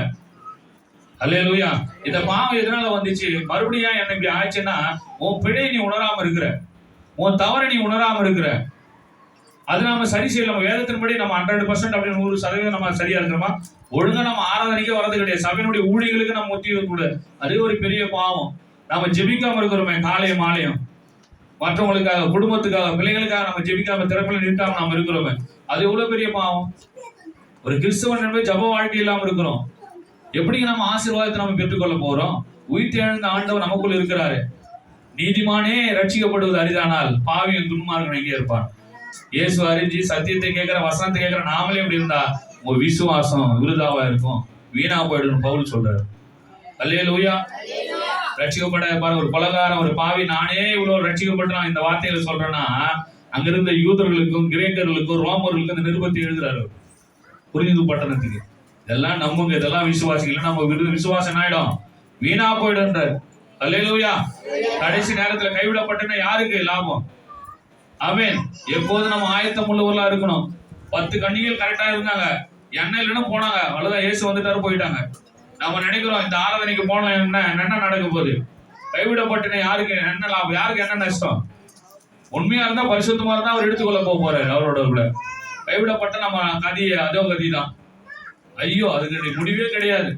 அல்லேலூயா. இந்த பாவம் எதனால வந்துச்சு? மறுபடியும் என்ன இப்படி ஆச்சுன்னா, உன் பிழை நீ உணராம இருக்கிற, உன் தவறை நீ உணராம இருக்கிற. அது நாம சரி செய்யலாம். வேதத்தின்படி நம்ம 100% அப்படின்னு 100% நம்ம சரியா இருக்கிறோமா? ஒழுங்கா நம்ம ஆராதனைக்கே வரது கிடையாது. சபையினுடைய ஊழியர்களுக்கு நம்ம ஒத்தி கூட அதே ஒரு பெரிய பாவம். நம்ம ஜெபிக்காம இருக்கிறோமே காலையும் மாலையும், மற்றவங்களுக்காக, குடும்பத்துக்காக, பிள்ளைகளுக்காக நம்ம ஜெபிக்காம திறப்பில் நிற்காம நாம இருக்கிறோமே, அது எவ்வளவு பெரிய பாவம். ஒரு கிறிஸ்தவன் என்பது ஜப வாழ்க்கை இல்லாம இருக்கிறோம். எப்படி நம்ம ஆசீர்வாதத்தை நம்ம பெற்றுக்கொள்ள போறோம்? உயிர் எழுந்த ஆண்டவர் நமக்குள்ள இருக்கிறாரு. நீதிமானே ரட்சிக்கப்படுவது அரிதானால் பாவியும் துன்மார்க்கன் எங்கே இருப்பான்? இயேசு அறிஞ்சு சத்தியத்தை கேட்கிற, வசனத்தை கேட்கிற நாமளே எப்படி இருந்தா உங்க விசுவாசம் விருதாவா இருக்கும், வீணா போயிடும் பவுல் சொல்றாரு. அல்லேலூயா. ரட்சிக்கப்பட பாருங்க, ஒரு கொலைகாரன், ஒரு பாவி, நானே இவ்வளவு ரட்சிக்கப்பட்டான் இந்த வார்த்தைகளை சொல்றேன்னா, அங்கிருந்த யூதர்களுக்கும் கிரேக்கர்களுக்கும் ரோமர்களுக்கும் இந்த நிருபத்தை எழுதுறாரு. புரிஞ்சது பட்டணத்துக்கு. இதெல்லாம் நம்புங்க, இதெல்லாம் விசுவாசிகள். நம்ம விசுவாசம் ஆயிடும், வீணா போயிடுன்றார். அல்லேலூயா. கடைசி நேரத்துல கைவிடப்பட்டனா யாருக்கு லாபம்? ஆமென். எப்போது நம்ம ஆயத்தம் உள்ளவர்களா இருக்கணும். 10 கன்னிகள் கரெக்டா இருந்தாங்க, எண்ணெய் இல்லைன்னு போனாங்க, அவ்வளவுதான், இயேசு வந்துட்டாரு, போயிட்டாங்க. நம்ம நினைக்கிறோம் இந்த ஆராதனைக்கு போனோம் என்ன நடக்க போகுது? கைவிடப்பட்டன யாருக்கு என்ன லாபம்? யாருக்கு என்ன நஷ்டம்? உண்மையா இருந்தா பரிசுத்தமா இருந்தா அவர் எடுத்துக்கொள்ள போறாரு அவரோட. கைவிடப்பட்ட நம்ம கதி அதோ கதி தான். ஐயோ அதுக்கு முடிவே கிடையாது,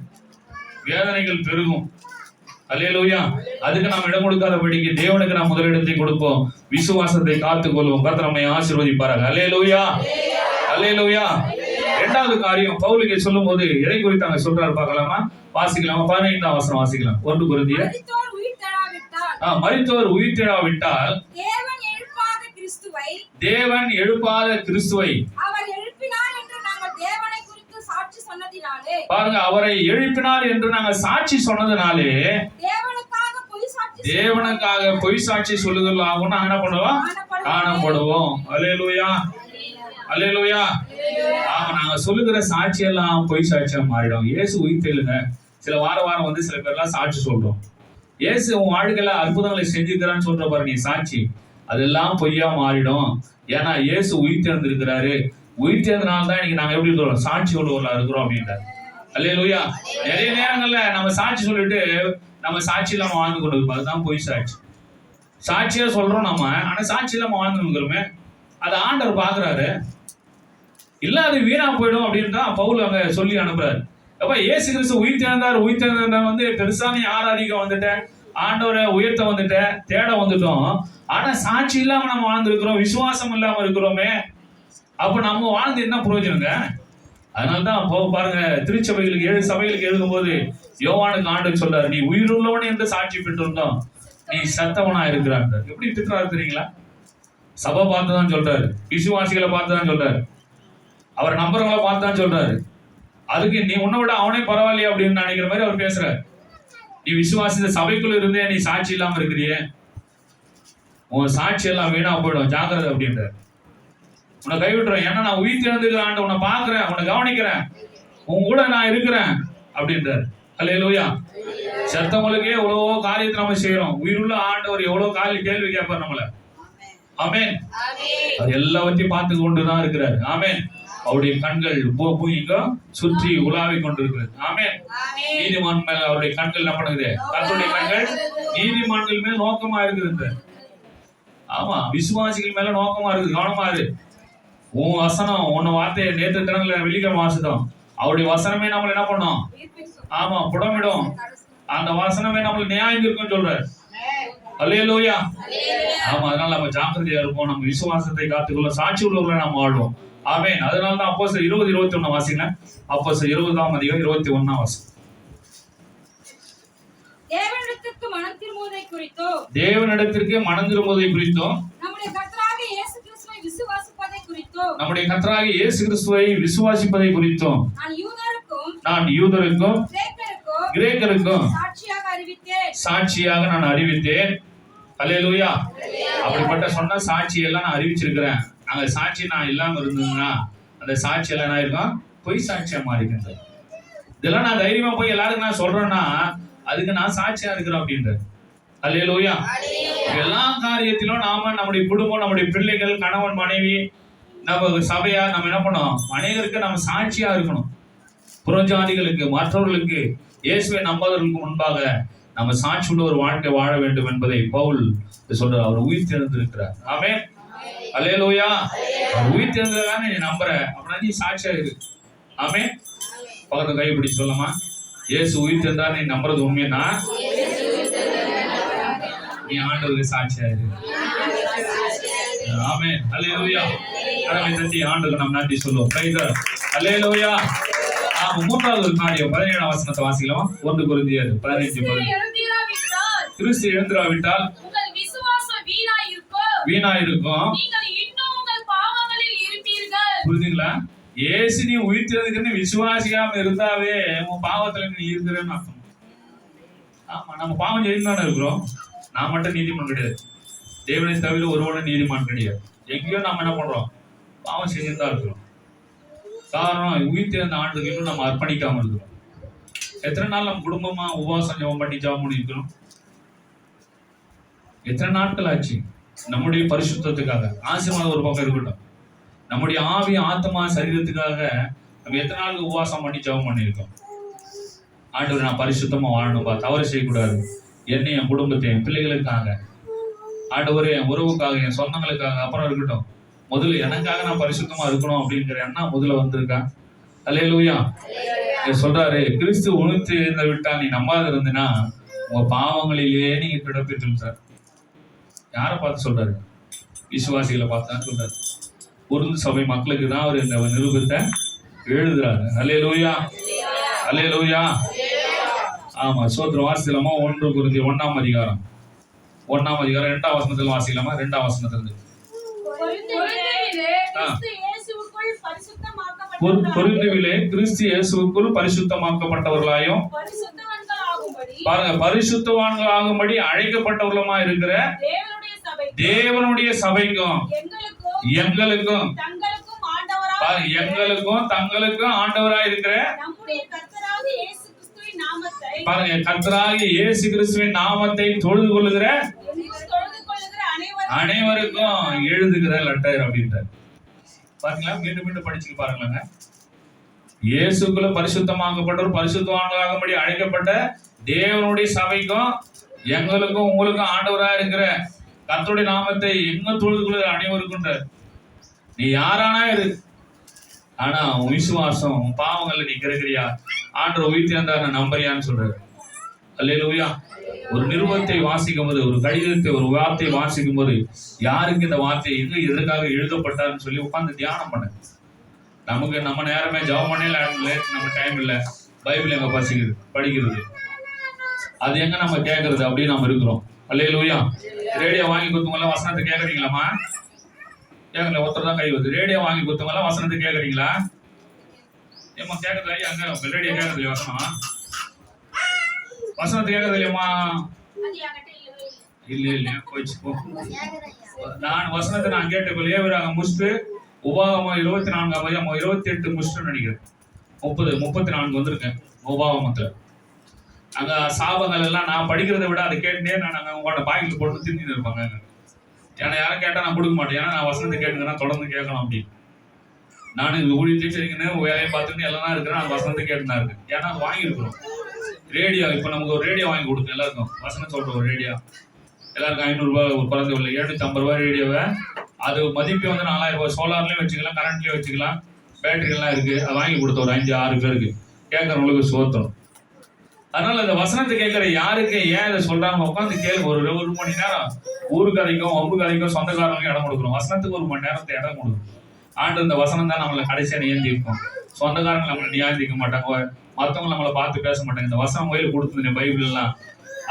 வேதனைகள் பெருகும். அல்லேலூயா. அதுக்கு நாம் இடம் கொடுக்காதபடிக்கு தேவனுக்கு நாம் முதலிடத்தை கொடுப்போம், விசுவாசத்தை காத்துக் கொள்வோம். கர்த்தர் நம்மை ஆசீர்வதிப்பாராக. அல்லேலூயா, அல்லேலூயா. இரண்டாவது காரியம் பவுலுக்கு சொல்லும் போது எதை குறித்து அங்க சொல்றாரு பார்க்கலாமா? வாசிக்கலாமா? 15ஆம் வசனம் வாசிக்கலாம். 1 கொரிந்தியர். மரித்தோர் உயிர்த்தெழாவிட்டால் தேவன் எழுப்பாத கிறிஸ்துவை பாருங்க, அவரை எழுப்பினார் என்று நாங்கள் சாட்சி சொன்னதுனாலே தேவனுக்காக பொய் சாட்சி சொல்லுதல் ஆகும். நாங்க என்ன பண்ணுவோம்? காணப்படுவோம். அல்லேலூயா, அல்லேலூயா. ஆமா, நாங்க சொல்லுகிற சாட்சி எல்லாம் பொய் சாட்சியா மாறிடும். இயேசு உயிர்த்தெழுங்க சில வாரம் வந்து சில பேர்லாம் சாட்சி சொல்றோம். இயேசு உன் வாழ்க்கையில அற்புதங்களை செஞ்சுக்கிறான்னு சொல்ற பாரு நீ சாட்சி, அதெல்லாம் பொய்யா மாறிடும். ஏன்னா இயேசு உயிர்த்தெழுந்திருக்கிறாரு. உயிர்த்தெழுந்தனால தான் இன்னைக்கு நாங்க எப்படி இருக்கிறோம்? சாட்சி உள்ளவர்களா இருக்கிறோம் அப்படின்றார். அல்லேலூயா. நிறைய நேரங்கள்ல நம்ம சாட்சி சொல்லிட்டு நம்ம சாட்சி இல்லாம வாழ்ந்து கொண்டு இருக்கோம். அதுதான் பொய் சாட்சி. சாட்சியா சொல்றோம் நம்ம, ஆனா சாட்சி இல்லாம வாழ்ந்து இருக்கிறோமே, அதை ஆண்டவர் பாக்குறாரு. இல்ல அது வீணா போயிடும் அப்படின்னு தான் பவுல் அங்க சொல்லி அனுப்புறாரு. அப்ப இயேசு கிறிஸ்து உயிர்த்தெழுந்தார் வந்து பெருசா நீ ஆராதிக்க வந்துட்ட, ஆண்டவரை உயர்த்த வந்துட்ட, தேட வந்துட்டோம். ஆனா சாட்சி இல்லாம நம்ம வாழ்ந்துருக்கிறோம், விசுவாசம் இல்லாம இருக்கிறோமே. அப்ப நம்ம வாழ்ந்து என்ன பிரயோஜனங்க? அதனால்தான் பாருங்க, திருச்சபைகளுக்கு 7 சபைகளுக்கு எழுதும் போது யோவானுக்கு ஆண்டவர் சொல்றாரு, நீ உயிருள்ளவன் என்று சாட்சி பெற்றிருந்தோம், நீ சத்தவனா இருக்கிறாங்க. எப்படி திட்டுறாரு தெரியுங்களா? சபை பார்த்துதான் சொல்றாரு, விசுவாசிகளை பார்த்துதான் சொல்றாரு, அவர் நம்புறவங்களை பார்த்துதான் சொல்றாரு. அதுக்கு நீ உன்னை விட அவனே பரவாயில்லையா அப்படின்னு நினைக்கிற மாதிரி அவர் பேசுறாரு. நீ விசுவாசித்த சபைக்குள்ள இருந்தே நீ சாட்சி இல்லாம இருக்கிறியே, உன் சாட்சி எல்லாம் வீணா போயிடும், ஜாக்கிரதை அப்படின்றார். உன்னை கைவிட்டுறேன், ஏன்னா நான் உயிர்த்தெழுந்துக்கிறான், உன்னை பாக்குறேன், உன்னை கவனிக்கிறேன், உன் கூட நான் இருக்கிறேன் அப்படின்றார். அல்லேலூயா. செத்தவங்களுக்கே எவ்வளவோ காரியத்தை நம்ம செய்யறோம், உயிருள்ள ஆண்டவர் எவ்வளவு கேள்வி கேட்பார் நம்மள. ஆமென். அது எல்லாவற்றையும் பார்த்து கொண்டுதான் இருக்கிறார். ஆமென். அவருடைய கண்கள் பூமிக்கும் சுற்றி உலாவி கொண்டிருக்கிறது. ஆமென். நீதிமான் மேல அவருடைய கண்கள் என்ன பண்ணுது? கர்த்தருடைய கண்கள் நீதிமான்கள் மேல் நோக்கமா இருக்குது. ஆமா, விசுவாசிகள் மேல நோக்கமா இருக்குது. கவனமா இரு. உன் வசனம், உன்ன வார்த்தையை நேற்று தினங்கள வெள்ளிக்கிழமை வாசித்தோம். அவருடைய வசனமே நம்மள என்ன பண்ணும்? ஆமா, புடமிடும். அந்த வசனமே நம்மள நியாயம் இருக்குன்னு சொல்றாரு. அல்லேலூயா. ஆமா, அதனால நம்ம ஜாக்கிரதையா இருப்போம், நம்ம விசுவாசத்தை காத்துக்கொள்ள, சாட்சி உள்ளவர்களை நாம் வாழ்வோம். ஆமென். அதனாலதான் அப்போஸ்தலர் 20:21 வாசிங்க. அப்போஸ்தலர் 20ஆம் அதிகாரம் 21ஆம் வசனம். தேவனிடத்திற்கு மனம் திரும்புவதை குறித்தோ நம்முடைய கர்த்தராகிய இயேசு கிறிஸ்துவை விசுவாசிப்பதை குறித்தோ நான் யூதருக்கும் கிரேக்கருக்கும் சாட்சியாக நான் அறிவித்தேன். அல்லேலூயா. அப்படிப்பட்ட சொன்ன சாட்சி எல்லாம் நான் அறிவிச்சிருக்கிறேன். அங்க சாட்சி நான் இல்லாம இருந்ததுன்னா அந்த சாட்சி எல்லாம் என்ன இருக்கும்? பொய் சாட்சியா மாறிக்கின்றது. இதெல்லாம் நான் தைரியமா போய் எல்லாருக்கும் நான் சொல்றேன்னா அதுக்கு நான் சாட்சியா இருக்கிறேன் அப்படின்றது. அல்லேலூயா. எல்லா காரியத்திலும் நாம நம்முடைய குடும்பம், நம்முடைய பிள்ளைகள், கணவன் மனைவி, நம்ம சபையா நம்ம என்ன பண்ணோம்? அநேகருக்கு நம்ம சாட்சியா இருக்கணும். புறஜாதிகளுக்கு, மற்றவர்களுக்கு, இயேசுவை நம்பாதவர்களுக்கு முன்பாக நம்ம சாட்சி உள்ள ஒரு வாழ்க்கை வாழ வேண்டும் என்பதை பவுல் சொல்றார். அவர் உயிர்த்தெழுந்திருக்கிறார். ஆமென். அல்லேலூயா. அவர் உயிர்த்தெழுந்ததானே நீ நம்புற, அப்படின்னா நீ சாட்சியா இரு. ஆமென். பக்கத்துல கை பிடிச்சு சொல்லமா, இயேசு உயிர்த்தெழுந்தா நீ நம்புறது உண்மையா, நீ ஆண்டவருக்கு சாட்சியா இரு. ஆமென். அல்லேலூயா. கடமை தட்டி ஆண்டவருக்கு நாம் நன்றி சொல்லுவோம். கைதர். அல்லேலூயா. மூன்றாவது காரியம் 17ஆம் வசனத்தை வாசிக்கலாம். 1 கொரிந்தியர் 15:10. கிறிஸ்து எழுந்திராவிட்டால் வீணா இருக்கும். புரியுதுங்களா? இயேசு நீ உயிர்த்தெழுந்ததுக்கு விசுவாசியாம இருந்தாவே உன் பாவத்துல நீ இருக்கிறேன்னு அர்த்தம். ஆமா, நம்ம பாவம் செய்யணும்னு இருக்கிறோம். நான் மட்டும் நீதிமான் கிடையாது, தேவனை தவிர ஒருவனும் நீதிமான் கிடையாது. எங்கேயோ நம்ம என்ன பண்றோம்? பாவம் செஞ்சுதான் இருக்கிறோம். காரணம், உயிர்த்தெழுந்த ஆண்டுக்கு இன்னும் நம்ம அர்ப்பணிக்காம இருக்கிறோம். எத்தனை நாள் நம்ம குடும்பமா உபவாசம் ஜெபம் பண்ணி ஜெபம் பண்ணிருக்கிறோம்? எத்தனை நாட்கள் ஆச்சு? நம்முடைய பரிசுத்தத்துக்காக, ஆசீர்வாதம் ஒரு பக்கம் இருக்கட்டும், நம்முடைய ஆவி, ஆத்மா, சரீரத்துக்காக நம்ம எத்தனை நாளுக்கு உபவாசம் பண்ணி ஜெபம் பண்ணியிருக்கோம்? ஆண்டவர் நான் பரிசுத்தமா வாழணும்பா, தவறு செய்யக்கூடாது, என்னை, என் குடும்பத்தை, என் பிள்ளைகளுக்காக, ஆண்டவரே என் உறவுக்காக, என் சொந்தங்களுக்காக, அப்புறம் இருக்கட்டும், முதல்ல எனக்காக நான் பரிசுத்தமா இருக்கணும் அப்படிங்கிற எண்ணம் முதல்ல வந்திருக்கா? அல்லேலூயா. சொல்றாரு, கிறிஸ்து உயிர்த்து எழுந்த விட்டால் நீ நம்பாத இருந்தனா உங்க பாவங்களிலேயே நீங்க கிடப்பீர்கள். யாரை பார்த்து சொல்றாரு? விசுவாசிகளை பார்த்து தான் சொல்றாரு. பொருந்து சபை மக்களுக்கு தான் அவர் இந்த நிருபத்தை எழுதுறாரு. அல்லேலூயா, அல்லேலூயா. ஆமா, சோத்திர வாசிக்கலாமா? 1 Corinthians 1ஆம் அதிகாரம் 2ஆம் வசனத்தில் வாசிக்கலாமா? 2ஆம் வசனத்திலிருந்து. கொரிந்துவிலே கிறிஸ்து இயேசுவுக்குள் பரிசுத்தமாக்கப்பட்டவர்களாயும் பாருங்க, பரிசுத்தவான்கள் ஆகும்படி அழைக்கப்பட்டவர்களுமா இருக்கிற தேவனுடைய சபைக்கும் எங்களுக்கும் பாருங்க, எங்களுக்கும் தங்களுக்கும் ஆண்டவராய் இருக்கிற பாருங்க, கர்த்தராகிய இயேசு கிறிஸ்துவின் நாமத்தை தொழுது கொள்ளுகிற அனைவருக்கும் எழுதுகிற லெட்டர் அப்படின்றார். பாத்தீங்களா? மீண்டும் மீண்டும் படிச்சு பாருங்களாங்க. இயேசுக்குள்ள பரிசுத்தமாக்கப்பட்டவர் பரிசுத்தவான்களாகும்படி அழைக்கப்பட்ட தேவனுடைய சபைக்கும் எங்களுக்கும் உங்களுக்கும் ஆண்டவராக இருக்கிற கர்த்தருடைய நாமத்தை எங்க தொழுது கொள்ளுகிற அனைவருக்கும். நீ யாரானா இரு, ஆனா உன் விசுவாசம் உன் பாவங்கள்ல நீ கிடைக்கிறியா? ஆண்டவர் உயிர்த்தெழுந்தார் நம்பறியான்னு சொல்றாரு. அல்லேலூயா. ஒரு நிருபத்தை வாசிக்கும் போது, ஒரு கடிதத்தை, ஒரு வார்த்தையை வாசிக்கும் போது, யாருக்கு இந்த வார்த்தை எங்க எதற்காக எழுதப்பட்டார்னு சொல்லி உட்கார்ந்து தியானம் பண்ண. நமக்கு நம்ம நேரமே ஜெபம் பண்ணல, நம்ம டைம் இல்லை. பைபிள் எங்க படிக்கிறது, அது எங்க நம்ம கேட்கறது அப்படின்னு நம்ம இருக்கிறோம். அல்லேலூயா. ரேடியோ வாங்கி கொடுத்தவங்க வசனத்தை கேட்கறீங்களாமா? கேட்கல, ஒருத்தர் தான் கை வருது. ரேடியோ வாங்கி கொடுத்தவங்க வசனத்தை கேட்கறீங்களா? ஏமா கேட்கறது இல்லையா? அங்க ரேடியோ கேட்கறது இல்லையா? வசனத்தை கேட்கறது இல்லையம்மா? இல்ல போயிடுச்சு போ. நான் வசனத்தை நான் கேட்ட லேவியராக முடிச்சுட்டு உபாகமம் 24 28 முடிச்சுட்டு நினைக்கிறேன். 34 வந்திருக்கேன் உபாகமத்துல. அங்க சாபங்கள் எல்லாம் நான் படிக்கிறத விட அதை கேட்டுட்டே நான் அங்க உங்களோட பாக்கெட்ல போட்டு தின்னு இருப்பாங்க. ஏன்னா யாரும் கேட்டா நான் கொடுக்க மாட்டேன். ஏன்னா நான் வசனத்தை கேட்டுங்கன்னா தொடர்ந்து கேட்கணும் அப்படின்னு. நானும் இது ஊழியத்தையும் சரிங்கன்னு வேலையை பார்த்துட்டு எல்லாம் தான் இருக்கிறேன். அந்த வசனத்தை கேட்டு தான் இருக்கு. ஏன்னா அது வாங்கியிருக்கிறோம். ரேடியோ இப்போ நமக்கு ஒரு ரேடியோ வாங்கி கொடுக்கும் எல்லாருக்கும். வசனம் சொல்ற ஒரு ரேடியோ எல்லாருக்கும் 500 ரூபாய், ஒரு குறைந்த இல்லை 750 ரூபாய் ரேடியோவை. அது மதிப்பு வந்து 4000 ரூபாய். சோலார்லயும் வச்சுக்கலாம், கரண்ட்லயும் வச்சுக்கலாம், பேட்டரி எல்லாம் இருக்கு. அதை வாங்கி கொடுத்த ஒரு 5-6 பேருக்கு கேட்கறவங்களுக்கு சோத்திரம். அதனால இந்த வசனத்தை கேட்கிற யாருக்கு ஏன் இதை சொல்றாங்க உட்காந்து கேள்வி. ஒரு மணி நேரம் ஊரு கதைக்கும் ஒம்பு கதைக்கும் சொந்தக்காரங்களுக்கும் இடம் கொடுக்குறோம். வசனத்துக்கு 1 மணி நேரத்தை இடம் கொடுக்கும். ஆண்டு இந்த வசனம் தான் நம்மளை கடைசியா நியந்தி இருக்கும். சொந்தக்காரங்க நம்மளை நியாந்திக்க மாட்டாங்க, மற்றவங்க நம்மளை பார்த்து பேச மாட்டாங்க. இந்த வசனம் கையில் கொடுத்துருந்தேன் பைபிள் எல்லாம்,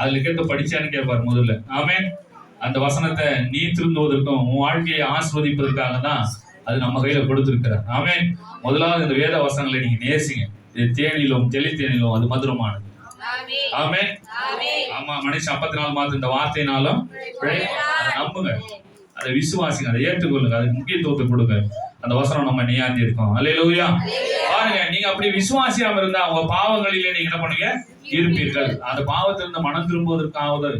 அதுல கேட்டு படிச்சான்னு கேட்பாரு முதல்ல. ஆமென். அந்த வசனத்தை நீ திருந்துவதற்கும் உன் வாழ்க்கையை ஆஸ்வதிப்பதற்காக தான் அது நம்ம கையில கொடுத்திருக்கிறார். ஆமென். முதலாவது இந்த வேத வசனங்களை நீங்க நேசிங்க. இது தேனிலும் தெளித்தேனிலும் அது மதுரமானது. ஆமென். ஆமா, மனுஷன் 54 மாதம் இந்த வார்த்தையினாலும் அதை நம்புங்க, அதை விசுவாசிங்க, அதை ஏற்றுக்கொள்ளுங்க, அதுக்கு முக்கியத்துவத்தை கொடுங்க. அந்த வசனம் நம்ம நியாந்தி இருக்கோம். அல்லேலூயா. பாருங்க, நீங்க அப்படி விசுவாசியாம இருந்தா உங்க பாவங்களிலே நீங்க என்ன பண்ணுங்க? இருப்பீர்கள். அந்த பாவத்திலிருந்து மனம் திரும்புவதற்காவது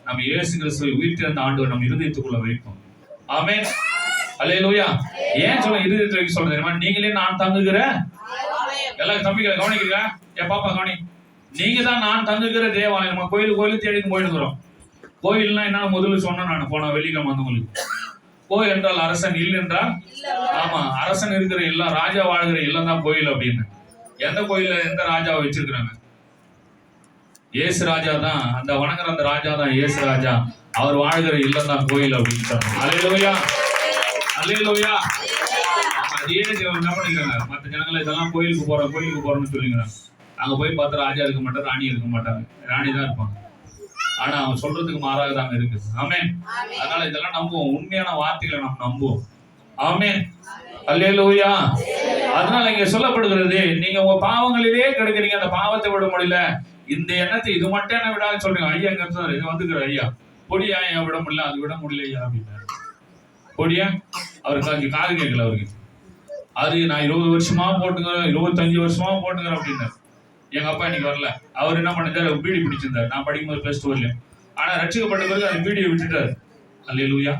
நம்ம இயேசு கிறிஸ்துவை உயிர்த்தெழுந்த ஆண்டவர் நம்ம இருதயத்துக்குள்ள வைப்போம். ஆமென். அல்லேலூயா. ஏன் சொல்ல இருதயத்துல வைக்க சொல்றது தெரியுமா? நீங்களே நான் தங்குகிற எல்லாரும் தம்பிகளை கவனிக்கிறீங்க. என் பாப்பா கவனி. நீங்க தான் நான் தங்குகிற தேவாலயம். நம்ம கோயிலு தேடிக்கு போயிருக்கிறோம். கோயில்னா என்ன முதல்ல சொன்னேன் நான் போன வெள்ளிக்கிழமை வந்தவங்களுக்கு. கோயில் என்றால் அரசன், இல்லை என்றால் ஆமா அரசன் இருக்கிற இல்லம், ராஜா வாழ்கிற இல்லம் தான் கோயில் அப்படின்னு. எந்த கோயில்ல எந்த ராஜாவை வச்சிருக்கிறாங்க? இயேசு ராஜா தான். அந்த வணங்குற அந்த ராஜா தான் இயேசு ராஜா. அவர் வாழ்கிற இல்லம் தான் கோயில் அப்படின்னு சொன்னாங்க. அல்லேலூயா, அல்லேலூயா. அதே என்ன பண்ணிக்கிறாங்க மற்ற ஜனங்களை, இதெல்லாம் கோயிலுக்கு போறோம்னு சொல்லிக்கிறாங்க. அங்க போய் பார்த்தா ராஜா இருக்க மாட்டார், ராணி இருக்க மாட்டாங்க. ராணி தான் இருப்பாங்க. ஆனா அவன் சொல்றதுக்கு மாறாக தாங்க இருக்குது. ஆமென். அதனால இதெல்லாம் நம்புவோம். உண்மையான வார்த்தைகளை நம்ம நம்புவோம். ஆமென். அல்லேலூயா. அதனால இங்க சொல்லப்படுகிறது, நீங்க உங்க பாவங்களிலே கிடக்குறீங்க, அந்த பாவத்தை விட முடியல. இந்த எண்ணத்தை இது மட்டும் என்ன விடாதுன்னு சொல்றீங்க. ஐயா இங்க இருந்தாரு, இது வந்துக்கிற ஐயா பொடியா ஏன் விட முடியல? அது விட முடியலையா அப்படின்னாரு. பொடியா அவருக்கு அங்கே காது கேட்கல. அவருக்கு அது நான் 20 வருஷமா போட்டுக்கிறேன், 25 வருஷமா போட்டுக்கிறேன் அப்படின்னாரு. எங்க அப்பா இன்னைக்கு வரல. அவர் என்ன பண்ணிட்டாரு? பீடி பிடிச்சிருந்தாரு. நான் படிக்கும்போது +2 வரலையும். ஆனா ரட்சிக்கப்பட்ட பிறகு அந்த பீடியை விட்டுட்டாரு. அல்லேலூயா.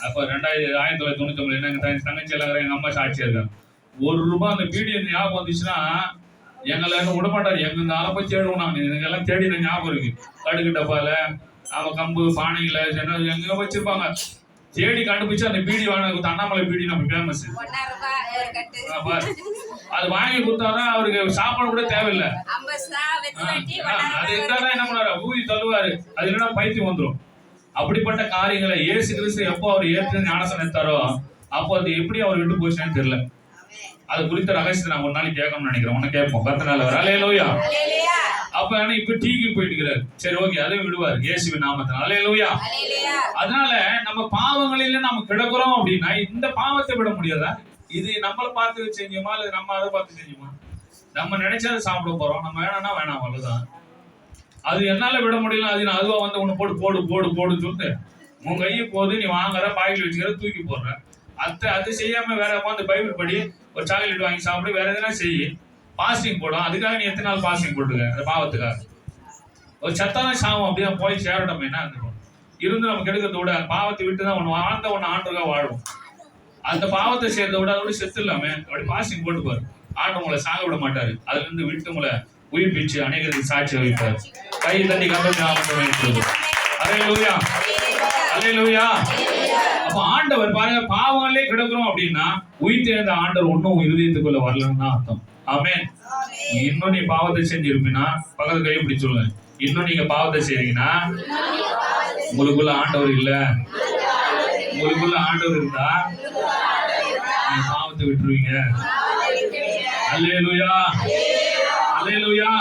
அப்ப 1999 என்ன எங்க தங்கச்சி எல்லாம் எங்க அம்மா சாட்சியா இருக்காங்க. ₹1 அந்த பீடி ஞாபகம் வந்துச்சுன்னா எங்களை விட மாட்டாரு. எங்க இந்த ஆளை போய் தேடுவோம். நாங்க எங்கெல்லாம் தேடின ஞாபகம் இருக்கு. கடுகு டப்பால அவன் கம்பு பானையில எங்க வச்சிருப்பாங்க. தேடி கண்டுபிடிச்சு அந்த பீடி வாங்க அண்ணாமலை பீடி நம்ம ஃபேமஸ். அது வாங்கி கொடுத்தாதான் அவருக்கு சாப்பாடு கூட தேவையில்லை. அது இருந்தாதான் என்ன பண்ணாரு, ஊதி தள்ளுவாரு. அது இல்லைன்னா பைத்தியம் வந்துடும். அப்படிப்பட்ட காரியங்களை இயேசு கிறிஸ்து எப்போ அவர் ஏற்று ஞானஸ்நானம் எடுத்தாரோ அப்போ அது எப்படி அவர் விட்டு போச்சுன்னு தெரியல. அது குறித்த ரகசியத்தை நான் ஒரு நாளைக்கு கேட்கணும்னு நினைக்கிறேன். உன்னை கேட்போம் கர்த்தனால வர. அல்லேலூயா. அப்ப ஆனா இப்ப டீக்கு போயிட்டு இருக்கிறாரு. சரி, ஓகே, அதையும் விடுவார் இயேசுவின் நாமத்தினால. அல்லேலூயா. அதனால நம்ம பாவங்களில நம்ம கிடக்குறோம் அப்படின்னா இந்த பாவத்தை விட முடியாதா? இது நம்மளை பார்த்து செஞ்சோமா இல்ல நம்ம அதை பார்த்து செஞ்சோமா? நம்ம நினைச்சா சாப்பிட போறோம், நம்ம வேணாம்னா வேணாம், அவ்வளவுதான். அது என்னால விட முடியல. அது அதுவா வந்து உன்னை போடு போடு போடு போடுன்னு சொல்லிட்டு உன் கையை போது நீ வாங்குற, பாக்கெட் வச்சுக்கிற, தூக்கி போடுற. அது செய்யாம வேற உட்காந்து பைபிள் படி, ஒரு சாக்லேட் வாங்கி சாப்பிடு, வேற எதனா செய்யி, பாஸ்டிங் போடும். அதுக்காக நீ எத்தனை நாள் பாஸ்டிங் போட்டுக்க? அந்த பாவத்துக்காக ஒரு சத்தான சாவம் அப்படிதான் போய் சேரட்டும். என்ன இருந்து நம்ம கெடுக்கிறத விட பாவத்தை விட்டு தான் ஒன்று வாழ்ந்த ஒன்று ஆண்டுக்காக வாழும். அந்த பாவத்தை சேர்ந்த விட அதோட செத்து இல்லாம அப்படி பாஸ்டிங் போட்டுப்பாரு. ஆண்டு உங்களை சாக விட மாட்டாரு. அதுல இருந்து விட்டு உங்களை உயிர்ப்பிச்சு அநேகருக்கு சாட்சி வைப்பார். கை தட்டி கண்டோம். அல்லேலூயா. அல்லேலூயா. அப்ப ஆண்டவர் பாருங்க, பாவங்களே கிடக்குறோம் அப்படின்னா உயிர் தெரிந்த ஆண்டவர் ஒன்னும் இருதயத்துக்குள்ள வரலன்னு தான் அர்த்தம். ஆமென். இன்னும் நீ பாவத்தை செஞ்சிருப்பீங்கன்னா பக்கத்து கை பிடிச்சு சொல்லுங்க. இன்னும் நீங்க பாவத்தை செய்றீங்கன்னா உங்களுக்குள்ள ஆண்டவர் இல்ல. உங்களுக்குள்ள ஆண்டவர் இருந்தா நீங்க பாவத்தை விட்டுருவீங்க. அல்லேலூயா. அல்லேலூயா.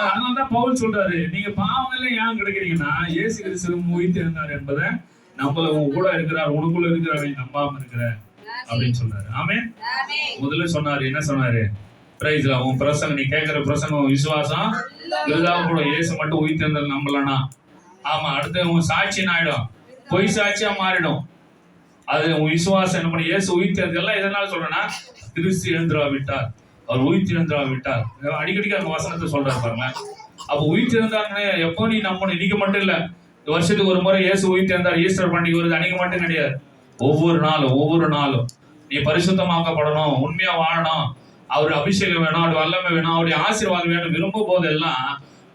அதனாலதான் பவுல் சொல்றாரு, நீங்க பாவங்களே ஏன் கிடைக்கிறீங்கன்னா இயேசு கிறிஸ்து உயிர் தெரிந்தார் என்பதை நம்மள கூட இருக்கிறார், உனக்குள்ள இருக்கிறார், நம்பாம இருக்கிற அப்படின்னு சொல்றாரு. ஆமென். முதல்ல சொன்னாரு, என்ன சொன்னாரு? பிரைஸ் உன் பிரசங்கம், நீ கேட்கிற பிரசங்கம் விசுவாசம் இருந்தாலும் கூட இயேசு மட்டும் உயிர் தெரிந்தது நம்பலன்னா, ஆமா, அடுத்து உன் சாட்சி என்ன ஆயிடும்? பொய் சாட்சியா மாறிடும். அது உன் விசுவாசம் என்ன பண்ணி இயேசு உயிர் தெரிந்தது எல்லாம் எதனால சொல்றேன்னா, கிறிஸ்து எழுந்திரா விட்டார், அவர் உயிர் தெரிந்தா விட்டார். அடிக்கடிக்கு அந்த வசனத்தை சொல்றாரு பாருங்க. அப்ப உயிர் தெரிந்தாருன்னு எப்போ நீ நம்பணும்? இன்னைக்கு மட்டும் இல்ல, வருஷத்துக்கு ஒரு முறை இயேசு உயிர் தெரிந்தார், ஈஸ்டர் பண்டிகை வருது, அன்னைக்கு மட்டும் கிடையாது. ஒவ்வொரு நாளும் நீ பரிசுத்தமாக்கப்படணும், உண்மையா வாழணும், அவர் அபிஷேகம் வேணும், அவருடைய வல்லமை வேணும், அவருடைய ஆசீர்வாதம் வேணும் விரும்பும் போதெல்லாம்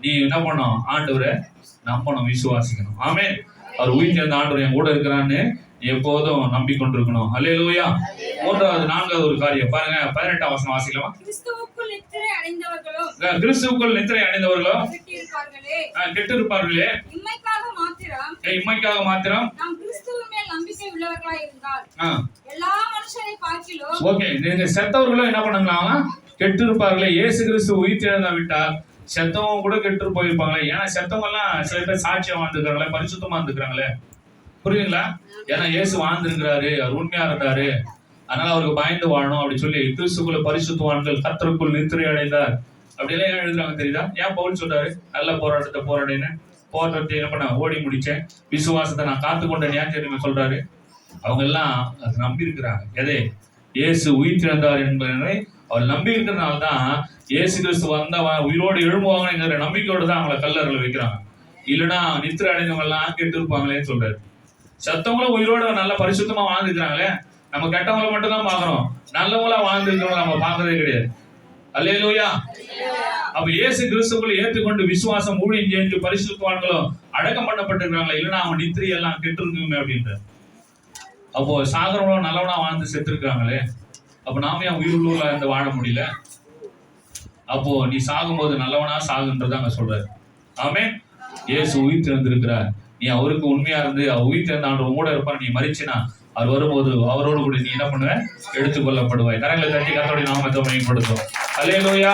நீ என்ன பண்ணணும்? ஆண்டவரை நம்பணும், விசுவாசிக்கணும். ஆமென். அவர் உயிர் தெரிந்த ஆண்டவர் என் கூட இருக்கிறான்னு எப்போதும் நம்பிக்கொண்டிருக்கணும். அல்லேலூயா. மூன்றாவது, நான்காவது ஒரு காரியம் பாருங்க. 18ஆம் வசனம் வாசிக்கலாமா? கிறிஸ்துவுக்குள் நித்திரை அடைந்தவர்களோ கெட்டு இருப்பார்களே, இம்மைக்காக மாத்திரம் நாம் கிறிஸ்துவின் மேல் நம்பிக்கை உள்ளவர்களாய் இருந்தால் எல்லா மனுஷரை பார்க்கிலும். ஓகே, நீங்க செத்தவர்களும் என்ன பண்ணுங்களா? கெட்டு இருப்பார்களே. இயேசு கிறிஸ்து உயிர் தெரிந்தா விட்டால் செத்தவங்க கூட கெட்டு போயிருப்பாங்களே. ஏன்னா செத்தவங்க எல்லாம் சில பேர் சாட்சியா வாழ்ந்துருக்காங்களே, பரிசுத்தமா இருந்துக்கிறாங்களே. புரியுதுங்களா? ஏன்னா இயேசு வாழ்ந்துருக்கிறாரு, அவர் உண்மையா இருந்தாரு, அதனால அவருக்கு பயந்து வாழணும் அப்படி சொல்லி கிறிஸ்துக்குள்ள பரிசுத்தவான்கள் கர்த்தருக்குள் நித்திரை அடைந்தார் அப்படியெல்லாம் ஏன் எழுதுறாங்க தெரியுதா? ஏன் பவுல் சொல்றாரு, நல்ல போராட்டத்தை போராடினேன், போராட்டத்தை என்ன பண்ண ஓடி முடிச்சேன், விசுவாசத்தை நான் காத்து கொண்டேன், ஏன் தெரியுமா சொல்றாரு? அவங்க எல்லாம் அதை நம்பி இருக்கிறாங்க. எதே? இயேசு உயிர் திறந்தார் என்பதை அவர் நம்பி இருக்கிறதுனால தான் இயேசு கிறிஸ்து வந்தவா உயிரோடு எழும்புவாங்கிற நம்பிக்கையோடு தான் அவங்களை கல்லறையில் வைக்கிறாங்க. இல்லைன்னா நித்திரை அடைந்தவங்க எல்லாம் கெட்டு இருப்பாங்களேன்னு சொல்றாரு. சத்தவங்களும் உயிரோட நல்ல பரிசுத்தமா வாழ்ந்துக்கிறாங்களே, நம்ம கெட்டவங்களை மட்டும் தான் பாக்குறோம், நல்லவங்களா வாழ்ந்துருக்கிறவங்க நம்ம பாக்குறதே கிடையாது. அல்லேலூயா. அப்ப இயேசு கிறிஸ்துக்குள்ள ஏற்றுக்கொண்டு விசுவாசம் ஊழியம் செஞ்சு பரிசுத்தவான்களும் அடக்கம் பண்ணப்பட்டிருக்காங்களே, இல்லைன்னா அவங்க நித்திரை எல்லாம் கெட்டு இருக்குமே அப்படின்ற. அப்போ சாகரவங்களும் நல்லவனா வாழ்ந்து செத்து இருக்காங்களே, அப்ப நாம ஏன் உயிருள்ளூர்ல இருந்து வாழ முடியல? அப்போ நீ சாகும்போது நல்லவனா சாகுன்றத அங்க சொல்றாரு. ஆமென். இயேசு உயிர் திறந்திருக்கிறார், நீ அவருக்கு உண்மையா இருந்து அவர் உயிர் திறந்த ஆண்டு கூட இருப்பார். நீ மரிச்சினா அவர் வரும்போது அவரோடு கூட நீ என்ன பண்ணுவ? எடுத்துக்கொள்ளப்படுவாய். கரங்களை தட்டி கர்த்தருடைய நாமத்தை மகிமைப்படுத்தும். அல்லேலூயா.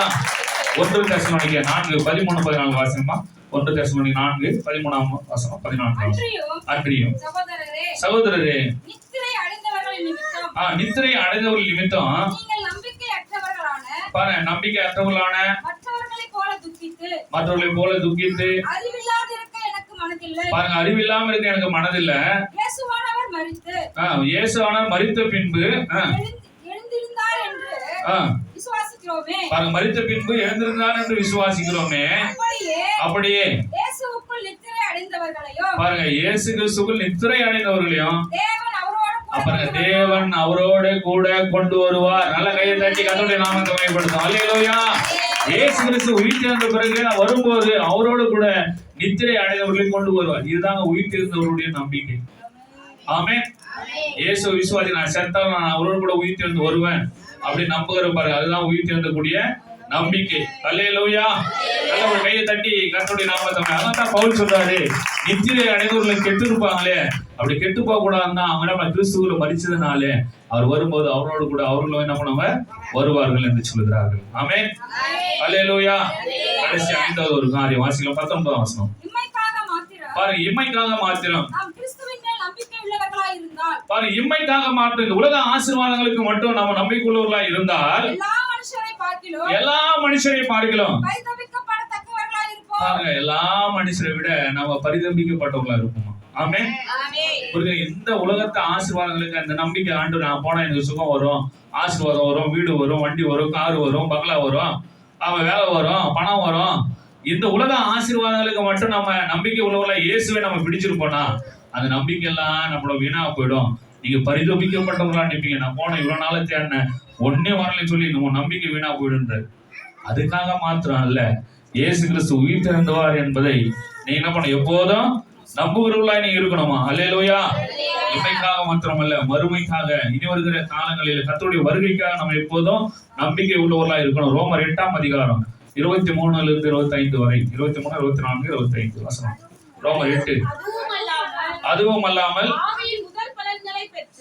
1 தெசலோனிக்கே 4:13-14 வாசகமா? 1 தெசலோனிக்கே 4:13 வசனம் 14. அன்றியும் சகோதரரே, நித்திரை அடைந்தவர்கள் நிமித்தம் நம்பிக்கை அற்றவர்களான மற்றவர்களை போல துக்கித்து பாருங்க, அறிவில்லாம இருக்க எனக்கு மனதில்ல. இயேசுவானவர் மரித்த பின்பு பாருங்க, மரித்த பின்பு எழுந்திருந்தார் என்று விசுவாசிக்கிறோமே. அப்படியே பாருங்க, இயேசு கிறிஸ்துவுக்குள் நித்திரை அடைந்தவர்களையும் பாருங்க தேவன் அவரோட கூட கொண்டு வருவார். நல்ல கையை தட்டி கர்த்தருடைய நாமத்தை மகிமைப்படுத்தும். அல்லேலூயா. இயேசு கிறிஸ்து உயிர் தெரிந்த பிறகு வரும்போது அவரோடு கூட நித்திரை அடைந்தவர்களை கொண்டு வருவார். இதுதாங்க உயிர் தெரிந்தவர்களுடைய நம்பிக்கை. ஆமென். இயேசு விசுவாசி, நான் செத்தாலும் நான் அவரோடு கூட உயிர் தெழுந்து வருவேன் அப்படி நம்புகிற பாருங்க, அதுதான் உயிர் தெழுந்தக்கூடிய நம்பிக்கை. அல்லேலூயா. நல்ல ஒரு கையை தட்டி கர்த்தருடைய நாமத்தை. அதான் பவுல் சொல்றாரு, நித்திரை அடைந்தவர்கள் கெட்டு இருப்பாங்களே, அப்படி கெட்டு போக கூடாதுன்னா அவங்க நம்ம கிறிஸ்துவுல மரிச்சதுனாலே அவர் வரும்போது அவரோடு கூட அவர்களும் என்ன பண்ணுவாங்க, வருவார்கள் என்று சொல்லுகிறார்கள். ஆமென். அல்லேலூயா. கடைசி 5வது ஒரு காரியம் வாசிக்கலாம், 19ஆம் வசனம் பாருங்க. இம்மைக்காக மாத்திரம் பாருங்க, இம்மைக்காக மாத்திரம், இந்த உலக ஆசீர்வாதங்களுக்கு மட்டும் நம்ம நம்பிக்கையுள்ளவர்களா இருந்தால் எல்லா மனுஷரை பார்க்கலாம் பாருங்க, எல்லா மனுஷரை விட நம்ம பரிதபிக்கப்பட்டவர்களா இருப்போம். ஆமென். இந்த உலகத்தை ஆசீர்வாதங்களுக்கு அந்த நம்பிக்கை, ஆண்டு நான் போனா எனக்கு சுகம் வரும், ஆசீர்வாதம் வரும், வீடு வரும், வண்டி வரும், கார் வரும், பங்களா வரும், அவன் வேலை வரும், பணம் வரும், இந்த உலக ஆசீர்வாதங்களுக்கு மட்டும் நம்ம நம்பிக்கை உள்ளவர்களா இயேசுவை நம்ம பிடிச்சிருப்போம்னா அந்த நம்பிக்கை எல்லாம் நம்மள வீணா போயிடும். நீங்க பரிதபிக்கப்பட்டவங்களா நிப்பீங்க, நான் போன இவ்வளவு நாளை தேடினேன் ஒன்னே வரலன்னு சொல்லி நம்ம நம்பிக்கை வீணா போயிடுன்றது. அதுக்காக மாத்திரம் அல்ல, இயேசு கிறிஸ்து உயிர் திறந்தவார் என்பதை நீ என்ன பண்ண, எப்போதும் நம்புகிறவர்களா நீங்க இருக்கணுமா. அல்லேலூயா. இன்மைக்காக மாத்திரமல்ல, மறுமைக்காக, இனி வருகிற காலங்களில் கர்த்தருடைய வருகைக்காக நம்ம எப்போதும் நம்பிக்கை உள்ளவர்களா இருக்கணும். ரோமர் 8ஆம் அதிகாரம் 23 - 25 வரை, 23, 24, 25 வசனம். ரோமர் 8. அதுவும் அல்லாமல் முதல் பலன்களை பெற்ற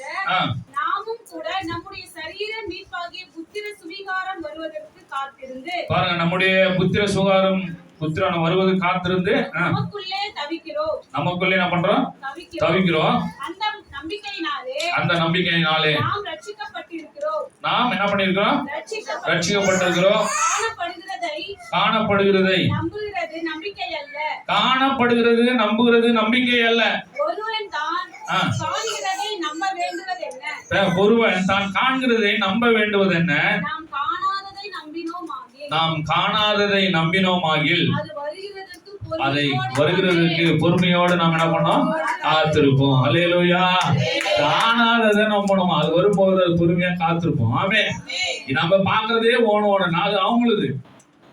நாமும் கூட நம்முடைய சரீர மீட்பாகிய புத்திர சுவிகாரம் வருவதற்கு காத்திருந்து பாருங்க, நம்முடைய புத்திர சுகாரம் புத்திரன் வருவது காத்திருந்து நமக்குள்ளே தவிக்கிறோம். நமக்குள்ளே என்ன பண்றோம், தவிக்கிறோம். அந்த நம்பிக்கையினாலே நாம் ரட்சிக்கப்பட்டிருக்கிறோம். நாம் என்ன பண்ணிருக்கிறோம், ரட்சிக்கப்பட்டிருக்கிறோம். காணப்படுகிறதை நம்புகிறது நம்பிக்கை அல்ல, காணப்படுகிறது நம்புகிறது நம்பிக்கை அல்ல. ஒருவன் தான் காண்கிறதை நம்ப வேண்டுவது என்ன, ஒருவன் தான் காண்கிறதை நம்ப வேண்டுவது என்ன, நாம் காணாததை நம்பினோமாகில், நாம் காணாததை நம்பினோமாகில் அதை வருகிறதுக்கு பொறுமையோடு நாம் என்ன பண்ணோம், காத்திருப்போம். அல்லேலூயா. காணாததை நம்பணும், அது வரும்போது அது பொறுமையா காத்திருப்போம். ஆமென். நம்ம பாக்குறதே ஓணும், நாலு அவங்களுக்கு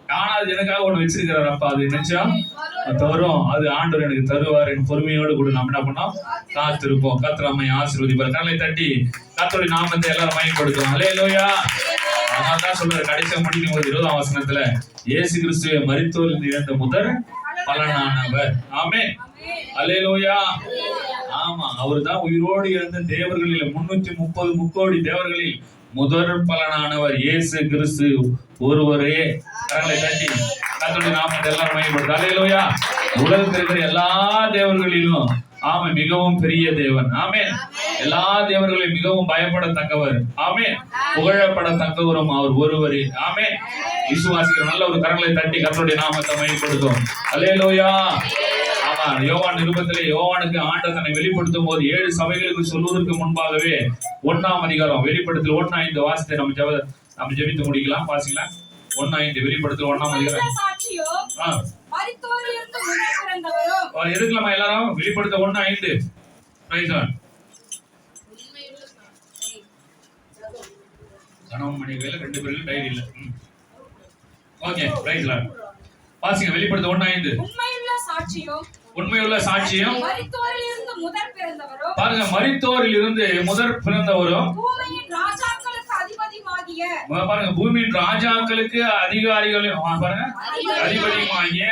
காணாது எனக்காக ஒண்ணு வச்சிருக்கிறார், அப்ப அது நிச்சயம் தரும், அது ஆண்டவர் எனக்கு தருவார், என் பொறுமையோடு கூட நம்ம என்ன பண்ணோம், காத்திருப்போம். கர்த்தர் நம்மை ஆசீர்வதிப்பார். கரங்களை தட்டி கர்த்தருடைய நாமத்தை எல்லாரும் மகிமைப்படுத்துவோம். அல்லேலூயா. அதனால்தான் சொல்றாரு கடைசியா முடிக்கும் போது 20ஆம் வசனத்துல, இயேசு கிறிஸ்துவை மரித்தோரிலிருந்து எழுந்த முதல் பலனானவர். ஆமென். அல்லேலூயா. ஆமா, அவர்தான் உயிரோடு எழுந்த தேவர்களில் 330 முக்கோடி தேவர்களில் முதல் பலனானவர் இயேசு கிறிஸ்து ஒருவரே. கரங்களை தட்டி கர்த்தருடைய நாமத்தை எல்லாரும் மகிமைப்படுத்து. அல்லேலூயா. உலகத்தில் இருக்கிற எல்லா தேவர்களிலும் ஆமே மிகவும் பெரிய தேவன். ஆமென். எல்லா தேவர்களையும் மிகவும் பயப்படத்தக்கவர். ஆமென். புகழப்படத்தக்கவரும் அவர் ஒருவரே. ஆமென். விசுவாசிக்கிற நல்ல ஒரு கரங்களை தட்டி கர்த்தருடைய நாமத்தை மகிமைப்படுத்தும். அல்லேலூயா. ஆமா, யோவான் நிருபத்திலே யோவானுக்கு ஆண்டவர் தன்னை வெளிப்படுத்தும் போது 7 சபைகளுக்கு சொல்வதற்கு முன்பாகவே 1ஆம் அதிகாரம் வெளிப்படுத்தல் 1:5 வாசித்து நம்ம ஜெபித்து முடிக்கலாம். வாசிக்கலாம். 1:5 வெளிப்படுத்தல் 1ஆம் அதிகாரம். எதுக்கலாமா எல்லாரும் வெளிப்படுத்த 1:5. கணவன் மனைவியில 2 பேரும் டைரி இல்ல. Okay, praise Lord. வாசிங்க வெளிப்படுத்த 1:5. உண்மையுள்ள சாட்சியம் மரித்தோரிலிருந்து முதற் பிறந்தவரும், பாருங்க, மரித்தோரிலிருந்து முதற் பிறந்தவரும், பூமியின் ராஜாக்களுக்கு அதிபதியுமாகிய, பாருங்க, பூமியின் ராஜாக்களுக்கு அதிகாரிகளும், பாருங்க, அதிபதியுமாகிய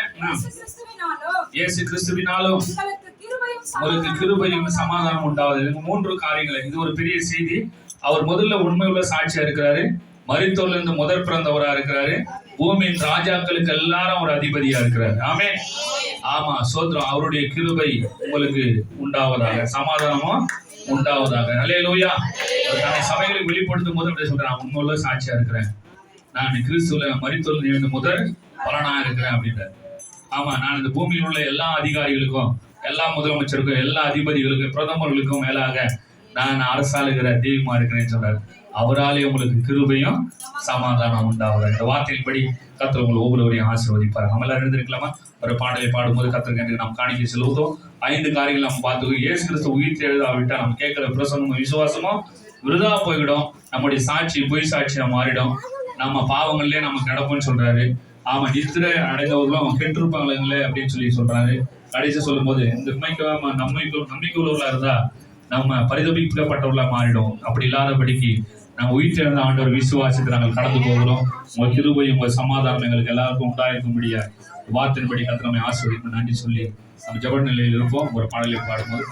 இயேசு கிறிஸ்துவினாலும் உங்களுக்கு கிருபையும் சமாதானம் உண்டாவது. 3 காரியங்கள். இது ஒரு பெரிய செய்தி. அவர் முதல்ல உண்மையுள்ள சாட்சியா இருக்கிறாரு, மரித்தோரிலிருந்து முதற் பிறந்தவரா இருக்கிறாரு, பூமியின் ராஜாக்களுக்கு எல்லாரும் ஒரு அதிபதியா இருக்கிறார். ஆமென். ஆமா, சோத்ரம். அவருடைய கிருபை உங்களுக்கு உண்டாவதாக, சமாதானமும் உண்டாவதாக. அல்லேலூயா. தன்னை சபைகளுக்கு வெளிப்படுத்தும் போது அப்படி சொல்றேன், நான் உண்மையுள்ள சாட்சியா இருக்கிறேன், நான் கிறிஸ்துல மரித்தோரிலிருந்து எழுந்த முதல் பலனா இருக்கிறேன் அப்படின்றார். ஆமா, நான் இந்த பூமியில் உள்ள எல்லா அதிகாரிகளுக்கும், எல்லா முதலமைச்சருக்கும், எல்லா அதிபதிகளுக்கும், பிரதமர்களுக்கும் மேலாக நான் அரசாளுகிற தெய்வமா இருக்கிறேன்னு சொன்னார். அவராலே உங்களுக்கு கிருபையும் சமாதானம் உண்டாவதாக. இந்த வார்த்தையின்படி கர்த்தர் உங்களை ஒவ்வொருவரையும் ஆசீர்வதிப்பார். நம்ம எல்லாரும் எழுந்திருக்கலாமா? ஒரு பாடலை பாடும்போது கர்த்தருக்கு நாம் காணிக்கை செலுத்துவோம். 5 காரியங்கள் நம்ம பார்த்துக்கோ. இயேசு கிறிஸ்து உயிர் எழுதாவிட்டா நம்ம கேட்கிற பிரசனமும் விசுவாசமும் விருதா போய்விடும். நம்முடைய சாட்சி பொய் சாட்சியா மாறிடும். நம்ம பாவங்கள்லயே நம்ம கிடப்போம்னு சொல்றாரு. ஆமா, நித்திரை அடைந்தவர்களும் கெட்டிருப்பாங்களே அப்படின்னு சொல்லி சொல்றாரு. கடைசி சொல்லும் போது இந்த நம்பிக்கை உள்ளவர்களா இருந்தா நம்ம பரிதபிக்கப்பட்டவர்களா மாறிடும். அப்படி இல்லாதபடிக்கு நம்ம உயிர்த்தெழுந்த ஆண்டவர் விசுவாசித்து நாங்கள் கடந்து போகிறோம். உங்கள் கிருபை உங்கள் சமாதானம் எங்களுக்கு எல்லாருக்கும் உண்டாயிருக்கும்படியா வார்த்தையின்படி கர்த்தர் நம்மை ஆசீர்வதிக்க நன்றி சொல்லி நம்ம ஜெப நிலையில் இருப்போம். ஒரு பாடலை பாடும்போது